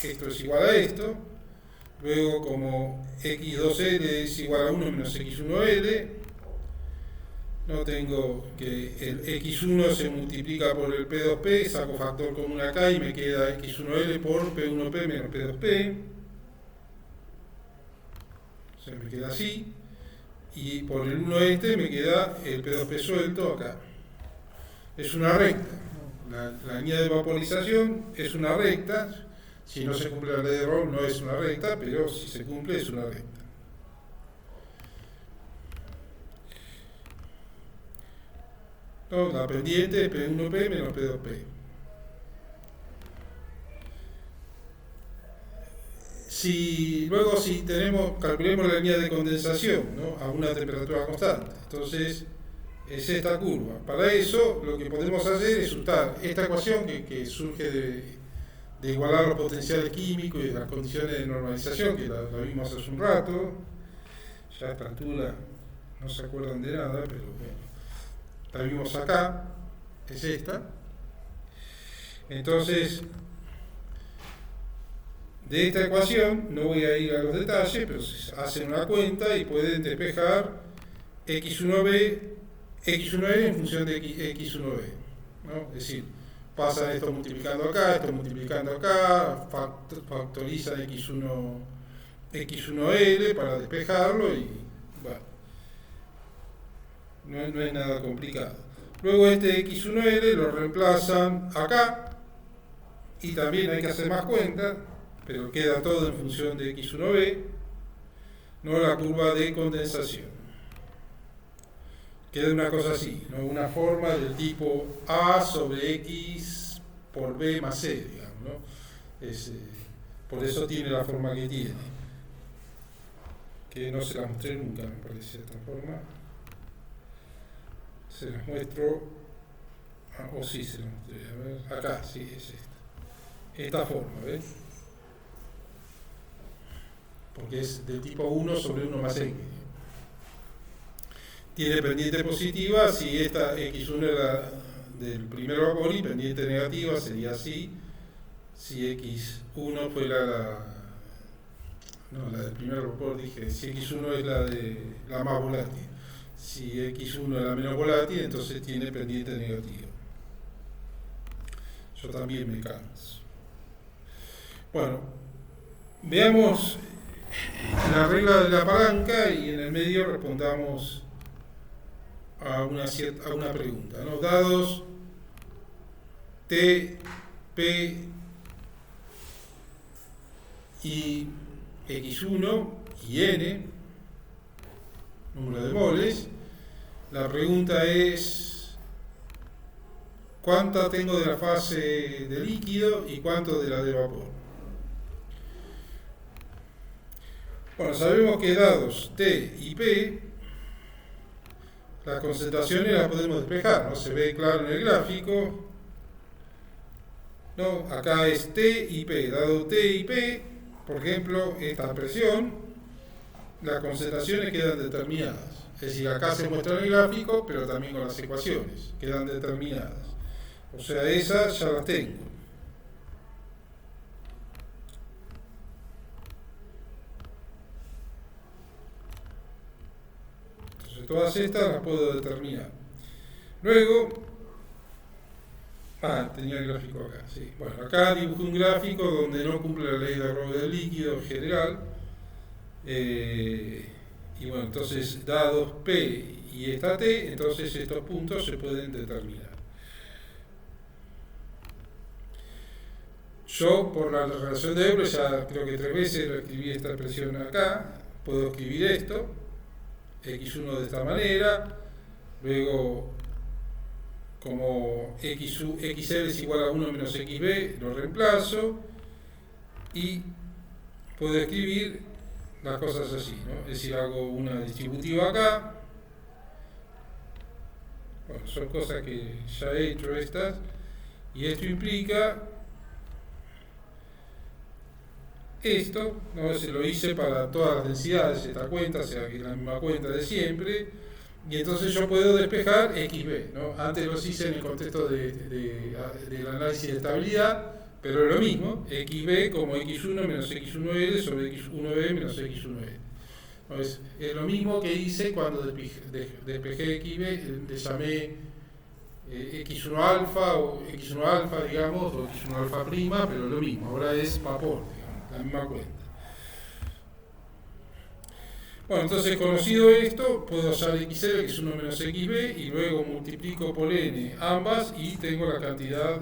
esto es igual a esto, luego como X2L es igual a 1 menos X1L, no tengo que el X1 se multiplica por el P2P, saco factor común acá y me queda X1L por P1P menos P2P, o sea, me queda así, y por el 1 este me queda el P2P suelto acá. Es una recta, la línea de vaporización es una recta, si no se cumple la ley de Raoult no es una recta, pero si se cumple es una recta. No, la pendiente es P1P menos P2P. Luego si calculemos la línea de condensación, ¿no? A una temperatura constante, entonces es esta curva. Para eso lo que podemos hacer es usar esta ecuación que surge de igualar los potenciales químicos y de las condiciones de normalización, que la vimos hace un rato. Ya a esta altura no se acuerdan de nada, pero bueno, la vimos acá, es esta. Entonces, de esta ecuación, no voy a ir a los detalles, pero hacen una cuenta y pueden despejar X1B, X1N en función de X1B, ¿no? Es decir, pasan esto multiplicando acá, factorizan X1L para despejarlo y bueno, no es nada complicado. Luego este X1L lo reemplazan acá y también hay que hacer más cuenta, pero queda todo en función de X1B, no la curva de condensación. Queda una cosa así, ¿no? Una forma del tipo A sobre X por B más C, digamos, ¿no? Por eso tiene la forma que tiene. Que no se la mostré nunca, me parece, de esta forma. Se las muestro. O sí, se las mostré. A ver, acá, sí, es esta. Esta forma, ¿ves? Porque es del tipo 1 sobre 1 más X. Tiene pendiente positiva si esta X1 era del primer vapor y pendiente negativa sería así si X1 fuera la del primer vapor, dije, si X1 es la más volátil, si X1 es la menos volátil, entonces tiene pendiente negativa. Yo también me canso. Bueno, veamos la regla de la palanca y en el medio respondamos a una pregunta, ¿no? Dados T, P y X1 y N, número de moles, la pregunta es ¿cuánta tengo de la fase de líquido y cuánto de la de vapor? Bueno, sabemos que dados T y P, las concentraciones las podemos despejar, ¿no? Se ve claro en el gráfico, ¿no? Acá es T y P, dado T y P, por ejemplo, esta presión, las concentraciones quedan determinadas. Es decir, acá se muestra en el gráfico, pero también con las ecuaciones, quedan determinadas. O sea, esas ya las tengo. Entonces, todas estas las puedo determinar. Luego, tenía el gráfico acá, sí. Bueno, acá dibujé un gráfico donde no cumple la ley de Raoult del líquido en general. Y bueno, entonces dados P y esta T, entonces estos puntos se pueden determinar. Yo, por la relación de Euler, ya creo que 3 veces lo escribí esta expresión acá, puedo escribir esto, X1 de esta manera, luego como XL es igual a 1 menos XB, lo reemplazo y puedo escribir las cosas así, ¿no? Es decir, hago una distributiva acá. Bueno, son cosas que ya he hecho estas. Y esto implica esto, ¿no? Se lo hice para todas las densidades esta cuenta, o sea que es la misma cuenta de siempre, y entonces yo puedo despejar XB, ¿no? Antes los hice en el contexto del análisis de estabilidad, pero es lo mismo, XB como X1 menos X1L sobre X1B menos X1L. ¿No? Es lo mismo que hice cuando despejé XB, le llamé X1 alfa o X1 alfa, digamos, o X1 alfa prima, pero lo mismo, ahora es vapor, digamos, la misma cuenta. Bueno, entonces conocido esto, puedo hallar XL, que es 1 menos XB, y luego multiplico por N ambas y tengo la cantidad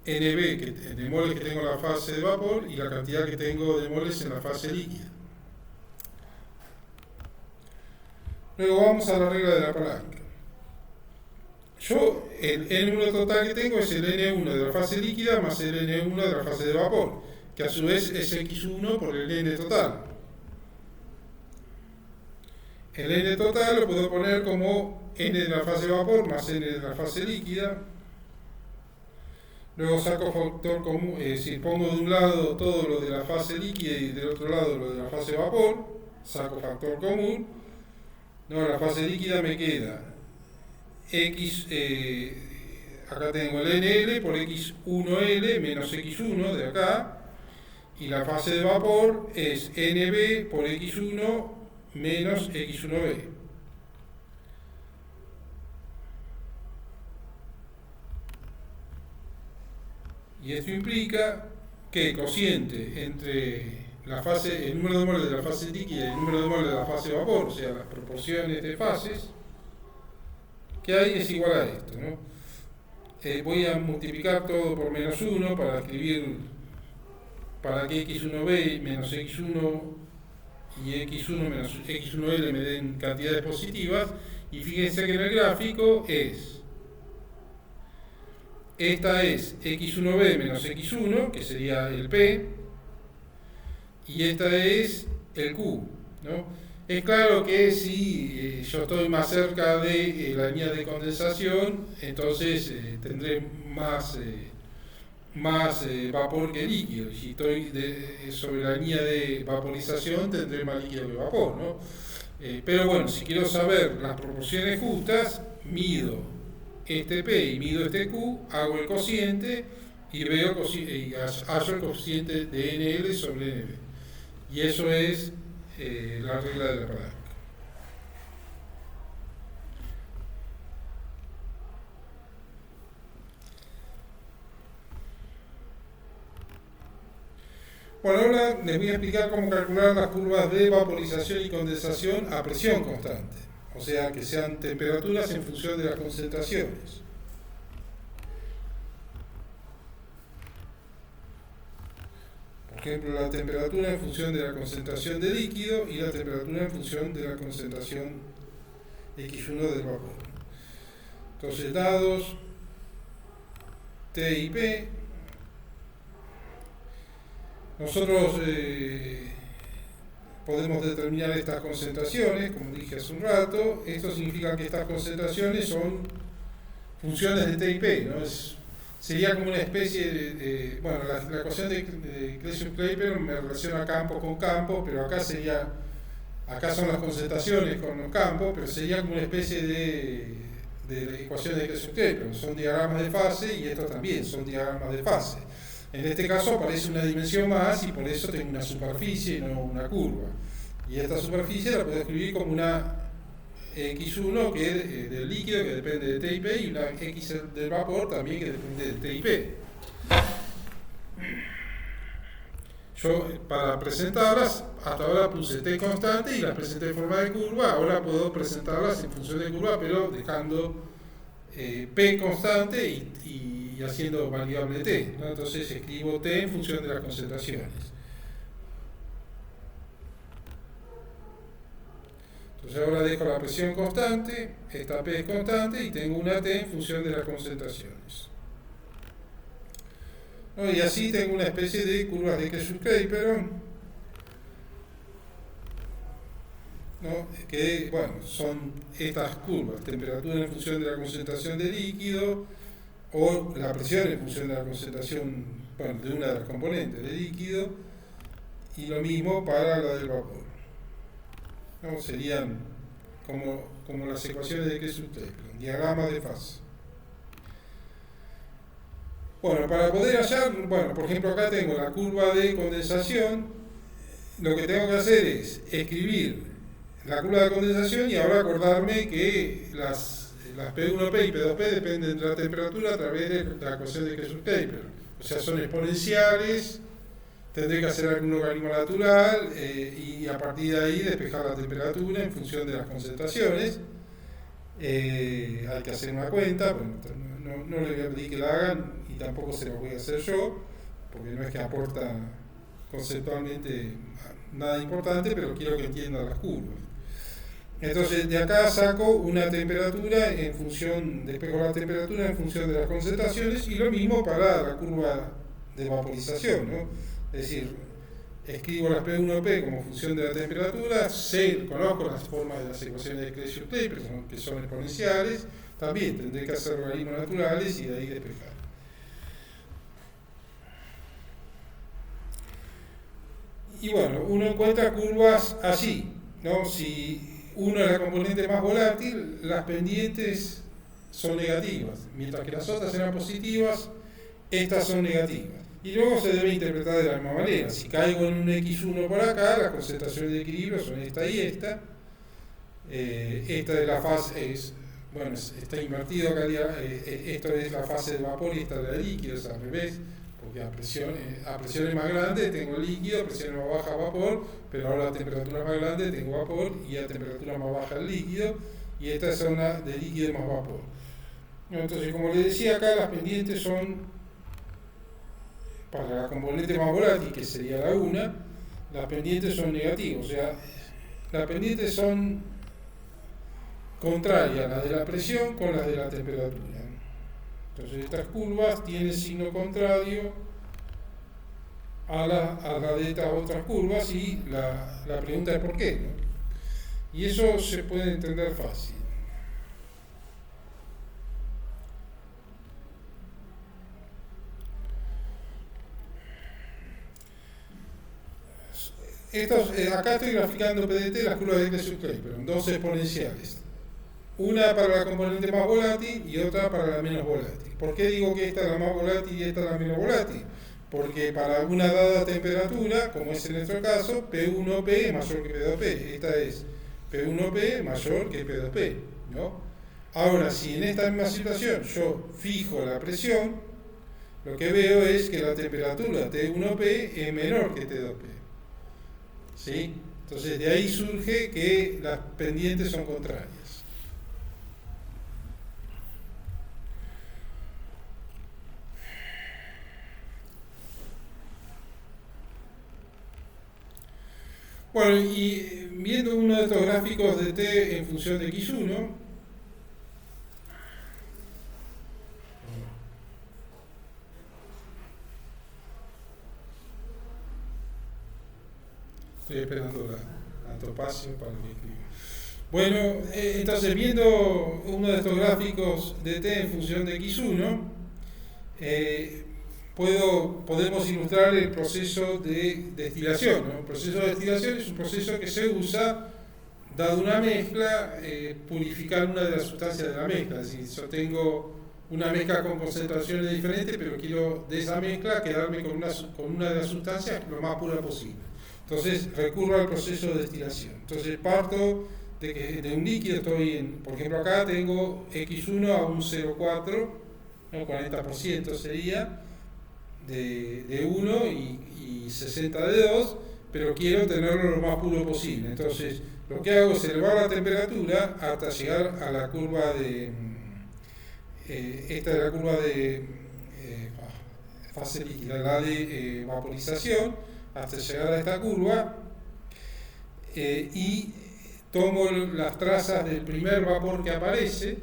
NB de moles que tengo en la fase de vapor y la cantidad que tengo de moles en la fase líquida. Luego vamos a la regla de la palanca. Yo, el N1 total que tengo es el N1 de la fase líquida más el N1 de la fase de vapor, que a su vez es X1 por el N total. El N total lo puedo poner como N de la fase de vapor más N de la fase líquida. Luego saco factor común, es decir, pongo de un lado todo lo de la fase líquida y del otro lado lo de la fase de vapor, saco factor común. No, la fase líquida me queda X, acá tengo el NL por X1L menos X1 de acá, y la fase de vapor es NB por X1 menos X1B. Y esto implica que el cociente entre el número de moles de la fase líquida y el número de moles de la fase de vapor, o sea, las proporciones de fases que hay, es igual a esto, ¿no? Voy a multiplicar todo por menos 1 para escribir, para que X1B menos X1 y X1 menos X1L me den cantidades positivas, y fíjense que en el gráfico esta es X1B menos X1, que sería el P, y esta es el Q, ¿no? Es claro que si yo estoy más cerca de la línea de condensación, entonces tendré más vapor que líquido, y si estoy sobre la línea de vaporización, tendré más líquido que vapor, ¿no? Pero bueno, si quiero saber las proporciones justas, mido este P y mido este Q, hago el cociente y hallo el cociente de NL sobre NB. Y eso es la regla de la palanca. Bueno, ahora les voy a explicar cómo calcular las curvas de vaporización y condensación a presión constante, o sea, que sean temperaturas en función de las concentraciones. Por ejemplo, la temperatura en función de la concentración de líquido y la temperatura en función de la concentración X1 del vapor. Entonces, dados T y P, nosotros podemos determinar estas concentraciones, como dije hace un rato. Esto significa que estas concentraciones son funciones de T y P, ¿no? Sería como una especie de bueno, la ecuación de Clausius-Clapeyron me relaciona campo con campo, pero acá son las concentraciones con los campos, pero sería como una especie de ecuación de Clausius-Clapeyron. Son diagramas de fase y estos también son diagramas de fase. En este caso aparece una dimensión más y por eso tengo una superficie y no una curva. Y esta superficie la puedo escribir como una X1 que es del líquido, que depende de T y P, y una X del vapor también, que depende de T y P. Yo, para presentarlas, hasta ahora puse T constante y las presenté en forma de curva. Ahora puedo presentarlas en función de curva, pero dejando P constante y haciendo variable T, ¿no? Entonces escribo T en función de las concentraciones. Entonces ahora dejo la presión constante, esta P es constante y tengo una T en función de las concentraciones. ¿No? Y así tengo una especie de curvas de Clausius-Clapeyron ¿no? Que bueno, son estas curvas: temperatura en función de la concentración de líquido, o la presión en función de la concentración, bueno, de una de las componentes de líquido, y lo mismo para la del vapor, ¿no? Serían como las ecuaciones de Kessler-Taylor, diagrama de fase. Bueno, para poder hallar, bueno, por ejemplo, acá tengo la curva de condensación. Lo que tengo que hacer es escribir la curva de condensación y ahora acordarme que las P1P y P2P dependen de la temperatura a través de la ecuación de Kessler-Taylor. O sea, son exponenciales, tendré que hacer algún logaritmo natural y a partir de ahí despejar la temperatura en función de las concentraciones. Hay que hacer una cuenta, bueno, no le voy a pedir que la hagan y tampoco se la voy a hacer yo, porque no es que aporta conceptualmente nada importante, pero quiero que entiendan las curvas. Entonces, de acá saco una temperatura en función, despejo la temperatura en función de las concentraciones, y lo mismo para la curva de vaporización, ¿no? Es decir, escribo las P1P como función de la temperatura, conozco las formas de las ecuaciones de Kessler-Taylor, que son exponenciales, también tendré que hacer logaritmos naturales y de ahí despejar. Y bueno, uno encuentra curvas así, ¿no? Si uno es la componente más volátil, las pendientes son negativas, mientras que las otras eran positivas, estas son negativas. Y luego se debe interpretar de la misma manera. Si caigo en un X1 por acá, las concentraciones de equilibrio son esta y esta. Esta de la fase bueno, está invertido acá, esto es la fase de vapor y esta de la líquido, es al revés, porque a presiones más grandes tengo líquido, a presiones más bajas vapor, pero ahora a temperatura más grande tengo vapor y a temperatura más baja el líquido, y esta es una de líquido más vapor. Entonces, como les decía acá, las pendientes son, para la componente más volátil, que sería la 1, las pendientes son negativas, o sea, las pendientes son contrarias, las de la presión con las de la temperatura. Entonces, estas curvas tienen signo contrario a la de estas otras curvas, y la pregunta es por qué, ¿no? Y eso se puede entender fácil. Acá estoy graficando PDT las curvas de Kessler-Taylor, en dos exponenciales. Una para la componente más volátil y otra para la menos volátil. ¿Por qué digo que esta es la más volátil y esta es la menos volátil? Porque para una dada temperatura, como es en nuestro caso, P1P es mayor que P2P. Esta es P1P mayor que P2P, ¿no? Ahora, si en esta misma situación yo fijo la presión, lo que veo es que la temperatura T1P es menor que T2P. ¿Sí? Entonces, de ahí surge que las pendientes son contrarias. Bueno, y viendo uno de estos gráficos de T en función de X1, estoy esperando la topacio para que escriba. Bueno, entonces viendo uno de estos gráficos de T en función de X1, podemos ilustrar el proceso de destilación, ¿no? El proceso de destilación es un proceso que se usa, dado una mezcla, purificar una de las sustancias de la mezcla. Es decir, yo tengo una mezcla con concentraciones diferentes, pero quiero de esa mezcla quedarme con una de las sustancias lo más pura posible. Entonces recurro al proceso de destilación. Entonces parto de un líquido, por ejemplo acá tengo X1 a un 0,4, ¿no? 40% sería de 1 y 60 de 2, pero quiero tenerlo lo más puro posible. Entonces lo que hago es elevar la temperatura hasta llegar a la curva de esta es la curva de fase líquida, la de vaporización, hasta llegar a esta curva, y tomo las trazas del primer vapor que aparece.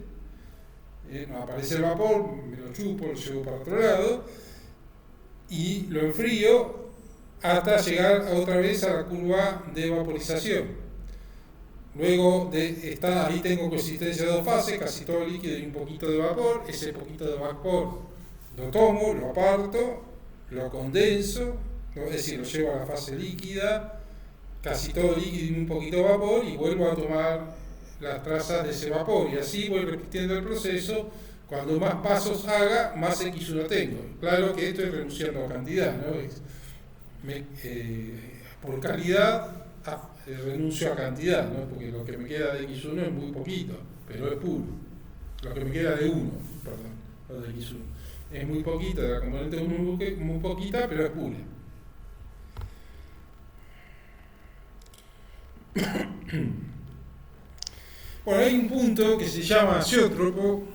Aparece el vapor, me lo chupo, lo llevo para otro lado y lo enfrío hasta llegar otra vez a la curva de vaporización. Luego ahí tengo coexistencia de dos fases, casi todo líquido y un poquito de vapor. Ese poquito de vapor lo tomo, lo aparto, lo condenso, es decir, lo llevo a la fase líquida, casi todo líquido y un poquito de vapor, y vuelvo a tomar las trazas de ese vapor, y así voy repitiendo el proceso. Cuando más pasos haga, más X1 tengo. Claro que esto es renunciando a cantidad, ¿no? Por calidad renuncio a cantidad, ¿no? Porque lo que me queda de X1 es muy poquito, pero es puro. Lo que me queda de 1, perdón, lo de X1. Es muy poquita, de la componente 1 muy poquita, pero es pura. Bueno, hay un punto que se llama azeótropo,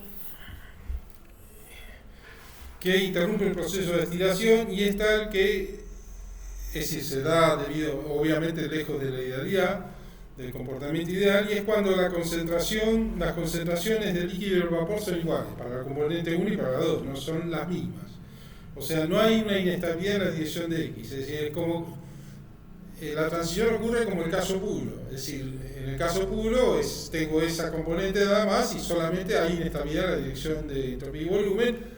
que interrumpe el proceso de destilación y es tal que, es decir, se da debido, obviamente, lejos de la idealidad, del comportamiento ideal, y es cuando las concentraciones del líquido y del vapor son iguales, para la componente 1 y para la 2, no son las mismas. O sea, no hay una inestabilidad en la dirección de X, es decir, la transición ocurre como el caso puro, es decir, en el caso puro tengo esa componente nada más y solamente hay inestabilidad en la dirección de entropía y volumen.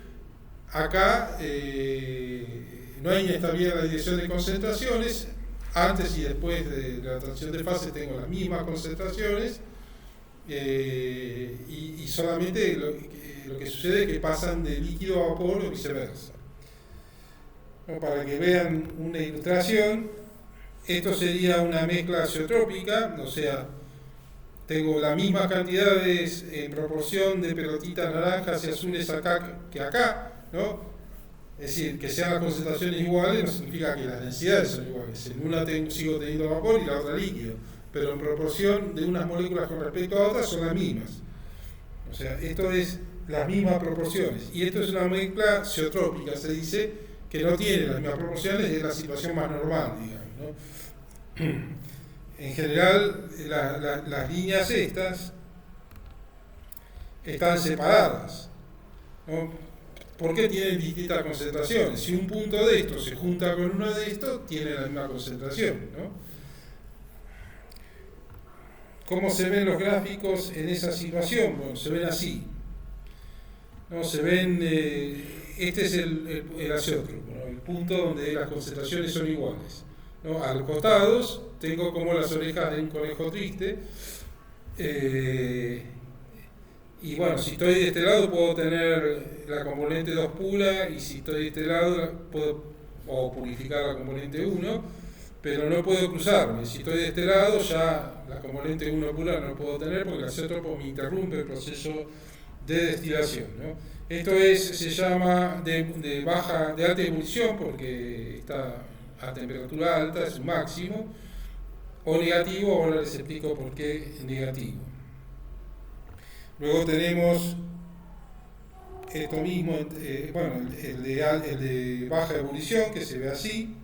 Acá no hay inestabilidad en la dirección de concentraciones, antes y después de la transición de fase tengo las mismas concentraciones, y solamente lo que sucede es que pasan de líquido a vapor o viceversa. Bueno, para que vean una ilustración, esto sería una mezcla azeotrópica, o sea, tengo las mismas cantidades en proporción de pelotitas naranjas y azules acá que acá, ¿no? Es decir, que sean las concentraciones iguales no significa que las densidades son iguales. En una sigo teniendo vapor y la otra líquido, pero en proporción de unas moléculas con respecto a otras son las mismas. O sea, esto es las mismas proporciones. Y esto es una mezcla azeotrópica, se dice, que no tiene las mismas proporciones, es la situación más normal, digamos, ¿no? En general, las líneas estas están separadas, ¿no? ¿Por qué tienen distintas concentraciones? Si un punto de esto se junta con uno de estos, tiene la misma concentración, ¿no? ¿Cómo se ven los gráficos en esa situación? Bueno, se ven así, ¿no? Se ven, este es el azeótropo, ¿no? El punto donde las concentraciones son iguales, ¿no? A los costados tengo como las orejas de un conejo triste, y bueno, si estoy de este lado puedo tener la componente 2 pura, y si estoy de este lado puedo purificar la componente 1, pero no puedo cruzarme. Si estoy de este lado ya la componente 1 pura no puedo tener porque el azeótropo me interrumpe el proceso de destilación, ¿no? Esto se llama de alta ebullición porque está a temperatura alta, es un máximo, o negativo. Ahora les explico por qué negativo. Luego tenemos esto mismo, bueno, el de baja ebullición, que se ve así.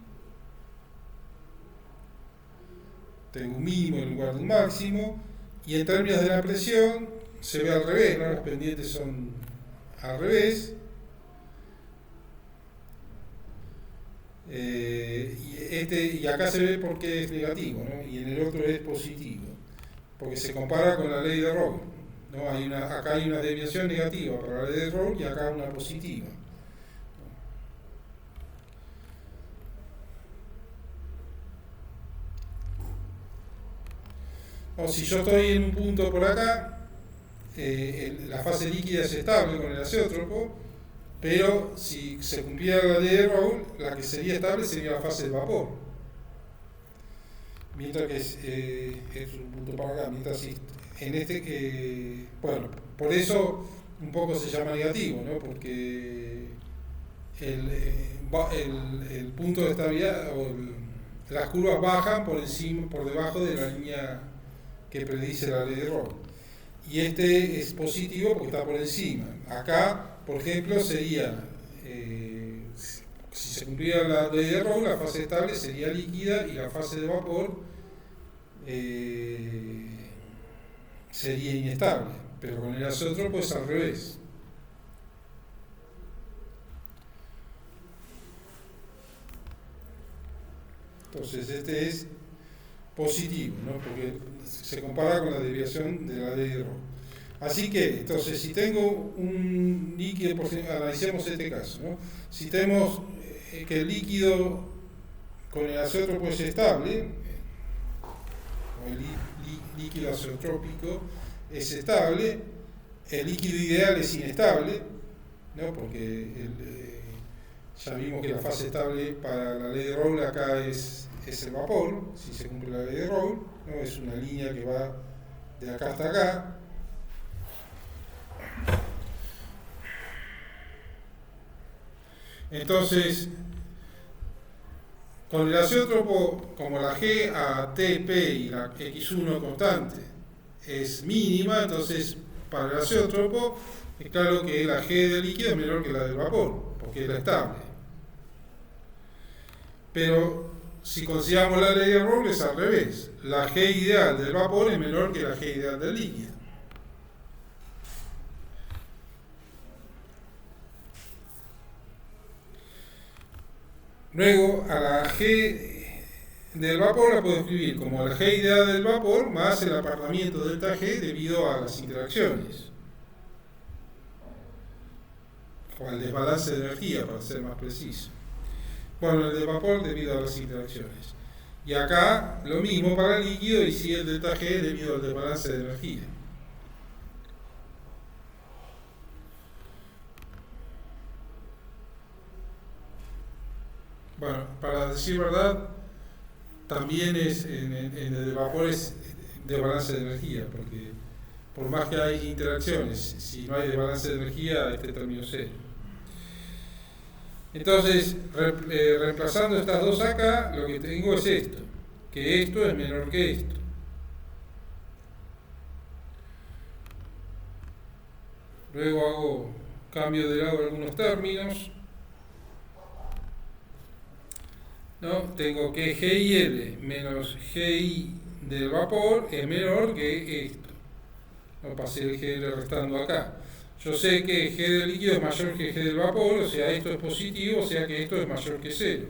Tengo un mínimo en lugar de un máximo. Y en términos de la presión, se ve al revés, ¿no? Las pendientes son al revés. Y acá se ve porque es negativo, ¿no? Y en el otro es positivo, porque se compara con la ley de Raoult, ¿no? Acá hay una desviación negativa para la ley de Raoult y acá una positiva. O si yo estoy en un punto por acá, la fase líquida es estable con el azeótropo, pero si se cumpliera la ley de Raoult, la que sería estable sería la fase de vapor. Mientras que es un punto para acá, mientras en bueno, por eso un poco se llama negativo, ¿no? Porque el punto de estabilidad las curvas bajan por debajo de la línea que predice la ley de Raoult. Y este es positivo porque está por encima. Acá, por ejemplo, sería, si se cumpliera la ley de Raoult, la fase estable sería líquida y la fase de vapor sería inestable. Pero con el azeótropo es al revés. Entonces este es positivo, ¿no? Porque se compara con la desviación de la ley de Rolle. Así que, entonces, si tengo un líquido, analicemos este caso, ¿no? Si tenemos que el líquido con el azeótropo es estable, o el líquido azeotrópico es estable, el líquido ideal es inestable, ¿no? Porque ya vimos que la fase estable para la ley de Rolle acá es el vapor, si se cumple la ley de Rolle, ¿no? Es una línea que va de acá hasta acá. Entonces, con el azeótropo, como la G a TP y la X1 constante es mínima, entonces para el azeótropo es claro que la G del líquido es menor que la del vapor, porque es la estable. Pero si consideramos la ley de Rolle es al revés. La G ideal del vapor es menor que la G ideal del líquido. Luego, a la G del vapor la puedo escribir como la G ideal del vapor más el apartamiento delta G debido a las interacciones. O al desbalance de energía, para ser más preciso. Bueno, el de vapor debido a las interacciones. Y acá lo mismo para el líquido y si el delta G debido al desbalance de energía. Bueno, para decir verdad, también es en el vapor es desbalance de energía, porque por más que hay interacciones, si no hay desbalance de energía, este término es cero. Entonces, reemplazando estas dos acá, lo que tengo es esto, que esto es menor que esto. Luego hago cambio de lado algunos términos. ¿No? Tengo que GIL menos GI del vapor es menor que esto. No pasé el GL restando acá. Yo sé que G del líquido es mayor que G del vapor, o sea, esto es positivo, o sea que esto es mayor que 0.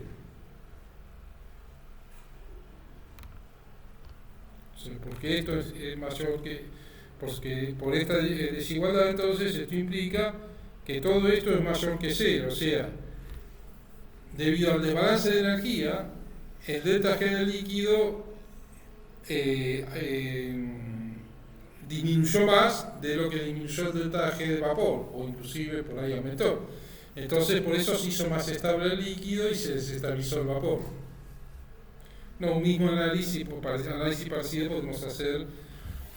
O sea, porque esto es mayor que... Porque por esta desigualdad, entonces, esto implica que todo esto es mayor que 0, o sea, debido al desbalance de energía, el delta G del líquido disminuyó más de lo que disminuyó el delta G del vapor, o inclusive por ahí aumentó. Entonces, por eso se hizo más estable el líquido y se desestabilizó el vapor. No, un mismo análisis parecido podemos hacer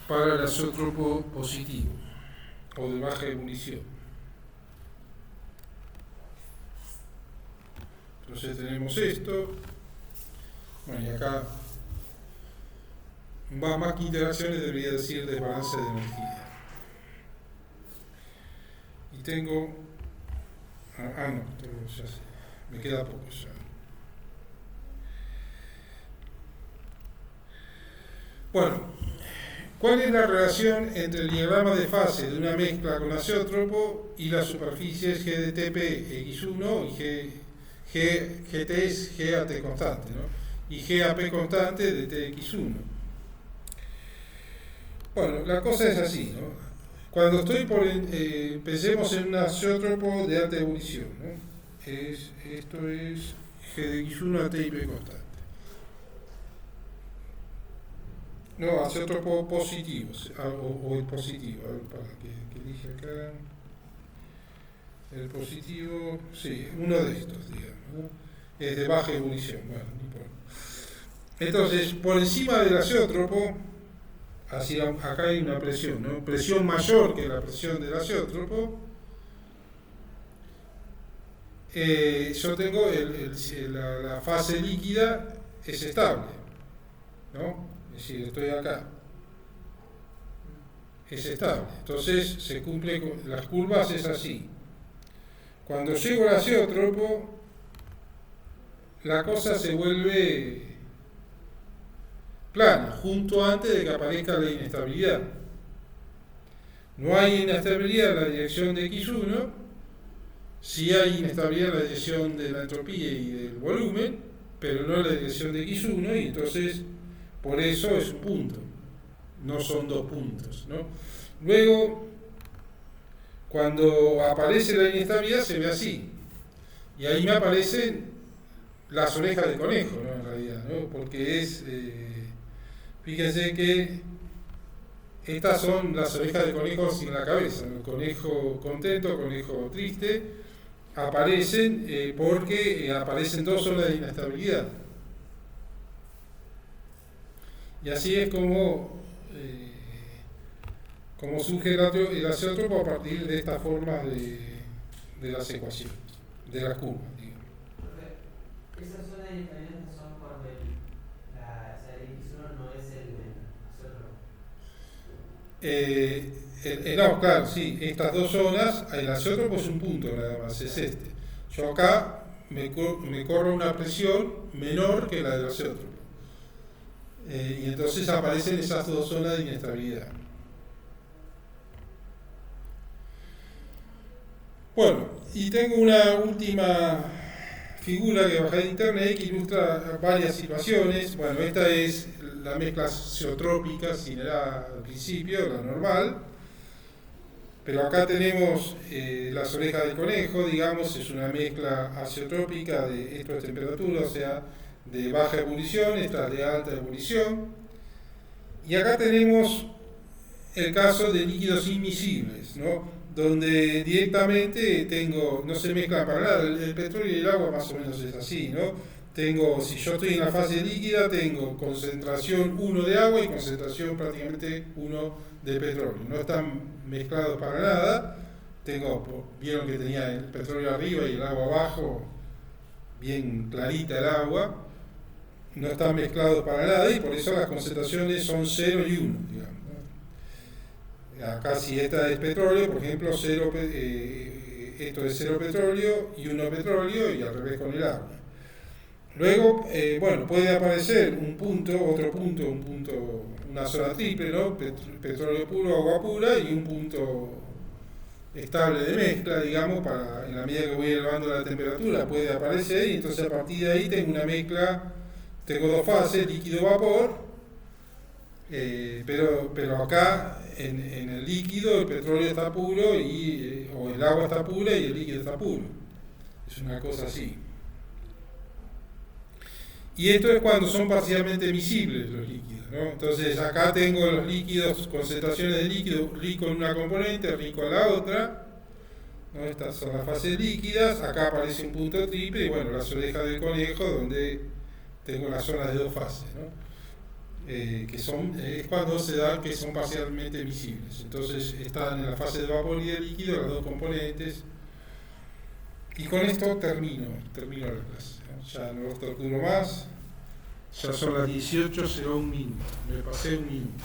para el azeótropo positivo o de baja ebullición. Entonces tenemos esto, bueno, y acá va más que interacciones, debería decir desbalance de energía. Y tengo, no, ya sé, me queda poco ya. Bueno, ¿cuál es la relación entre el diagrama de fase de una mezcla con azeótropo y las superficies G de TP X1 y GT es GAT constante, ¿no? Y GAP constante de TX1? Bueno, la cosa es así, ¿no? Cuando pensemos en un azeótropo de alta ebullición, ¿no? Esto es G de X1 a TIP constante. No, azeótropo positivo, o el positivo, a ver, para que dije acá. El positivo, sí, uno de estos, digamos, ¿no? Es de baja ebullición, bueno, no importa. Entonces, por encima del azeótropo, acá hay una presión, ¿no? Presión mayor que la presión del azeótropo. Yo tengo la fase líquida es estable, ¿no? Es decir, estoy acá. Es estable. Entonces, se cumple con las curvas, es así. Cuando llego al azeótropo, la cosa se vuelve plana, junto antes de que aparezca la inestabilidad. No hay inestabilidad en la dirección de X1, sí hay inestabilidad en la dirección de la entropía y del volumen, pero no en la dirección de X1, y entonces Por eso es un punto, no son dos puntos, ¿no? Luego, cuando aparece la inestabilidad se ve así, y ahí me aparecen las orejas de conejo, ¿no? En realidad, ¿no? Porque fíjense que estas son las orejas de conejo sin la cabeza, ¿no? Conejo contento, conejo triste, aparecen porque aparecen dos zonas de inestabilidad. Y así es como surge el azeótropo a partir de estas formas de las ecuaciones, de las curvas, digamos. Esas zonas de inestabilidad son cuando el X1 no es el azeótropo. No, claro, sí, estas dos zonas, el azeótropo es un punto nada más, es este. Yo acá me corro una presión menor que la del azeótropo. Y entonces aparecen esas dos zonas de inestabilidad. Bueno, y tengo una última figura que bajé de internet que ilustra varias situaciones. Bueno, esta es la mezcla azeotrópica, sin era al principio, la normal. Pero acá tenemos las orejas del conejo, digamos, es una mezcla azeotrópica de esto de temperatura, o sea, de baja ebullición, esta de alta ebullición. Y acá tenemos el caso de líquidos inmiscibles, ¿no? Donde directamente no se mezclan para nada. El petróleo y el agua más o menos es así, ¿no? Si yo estoy en la fase líquida, tengo concentración 1 de agua y concentración prácticamente 1 de petróleo. No están mezclados para nada. Vieron que tenía el petróleo arriba y el agua abajo, bien clarita el agua. No están mezclados para nada y por eso las concentraciones son 0 y 1, digamos. Acá si esta es petróleo, por ejemplo, esto es 0 petróleo y 1 petróleo y al revés con el agua. Luego, puede aparecer un punto, una zona triple, ¿no? Petróleo puro, agua pura y un punto estable de mezcla, digamos, en la medida que voy elevando la temperatura puede aparecer y entonces a partir de ahí tengo una mezcla, tengo dos fases, líquido-vapor, pero acá en el líquido el petróleo está puro o el agua está pura y el líquido está puro. Es una cosa así. Y esto es cuando son parcialmente miscibles los líquidos, ¿no? Entonces acá tengo los líquidos, concentraciones de líquido rico en una componente, rico en la otra, ¿no? Estas son las fases líquidas, acá aparece un punto triple y bueno, las orejas del conejo donde tengo las zonas de dos fases, ¿no? Es cuando se da que son parcialmente miscibles. Entonces están en la fase de vapor y de líquido las dos componentes. Y con esto termino la clase, ¿no? Ya no los torturo más. Ya son las 18:01. Me pasé un minuto.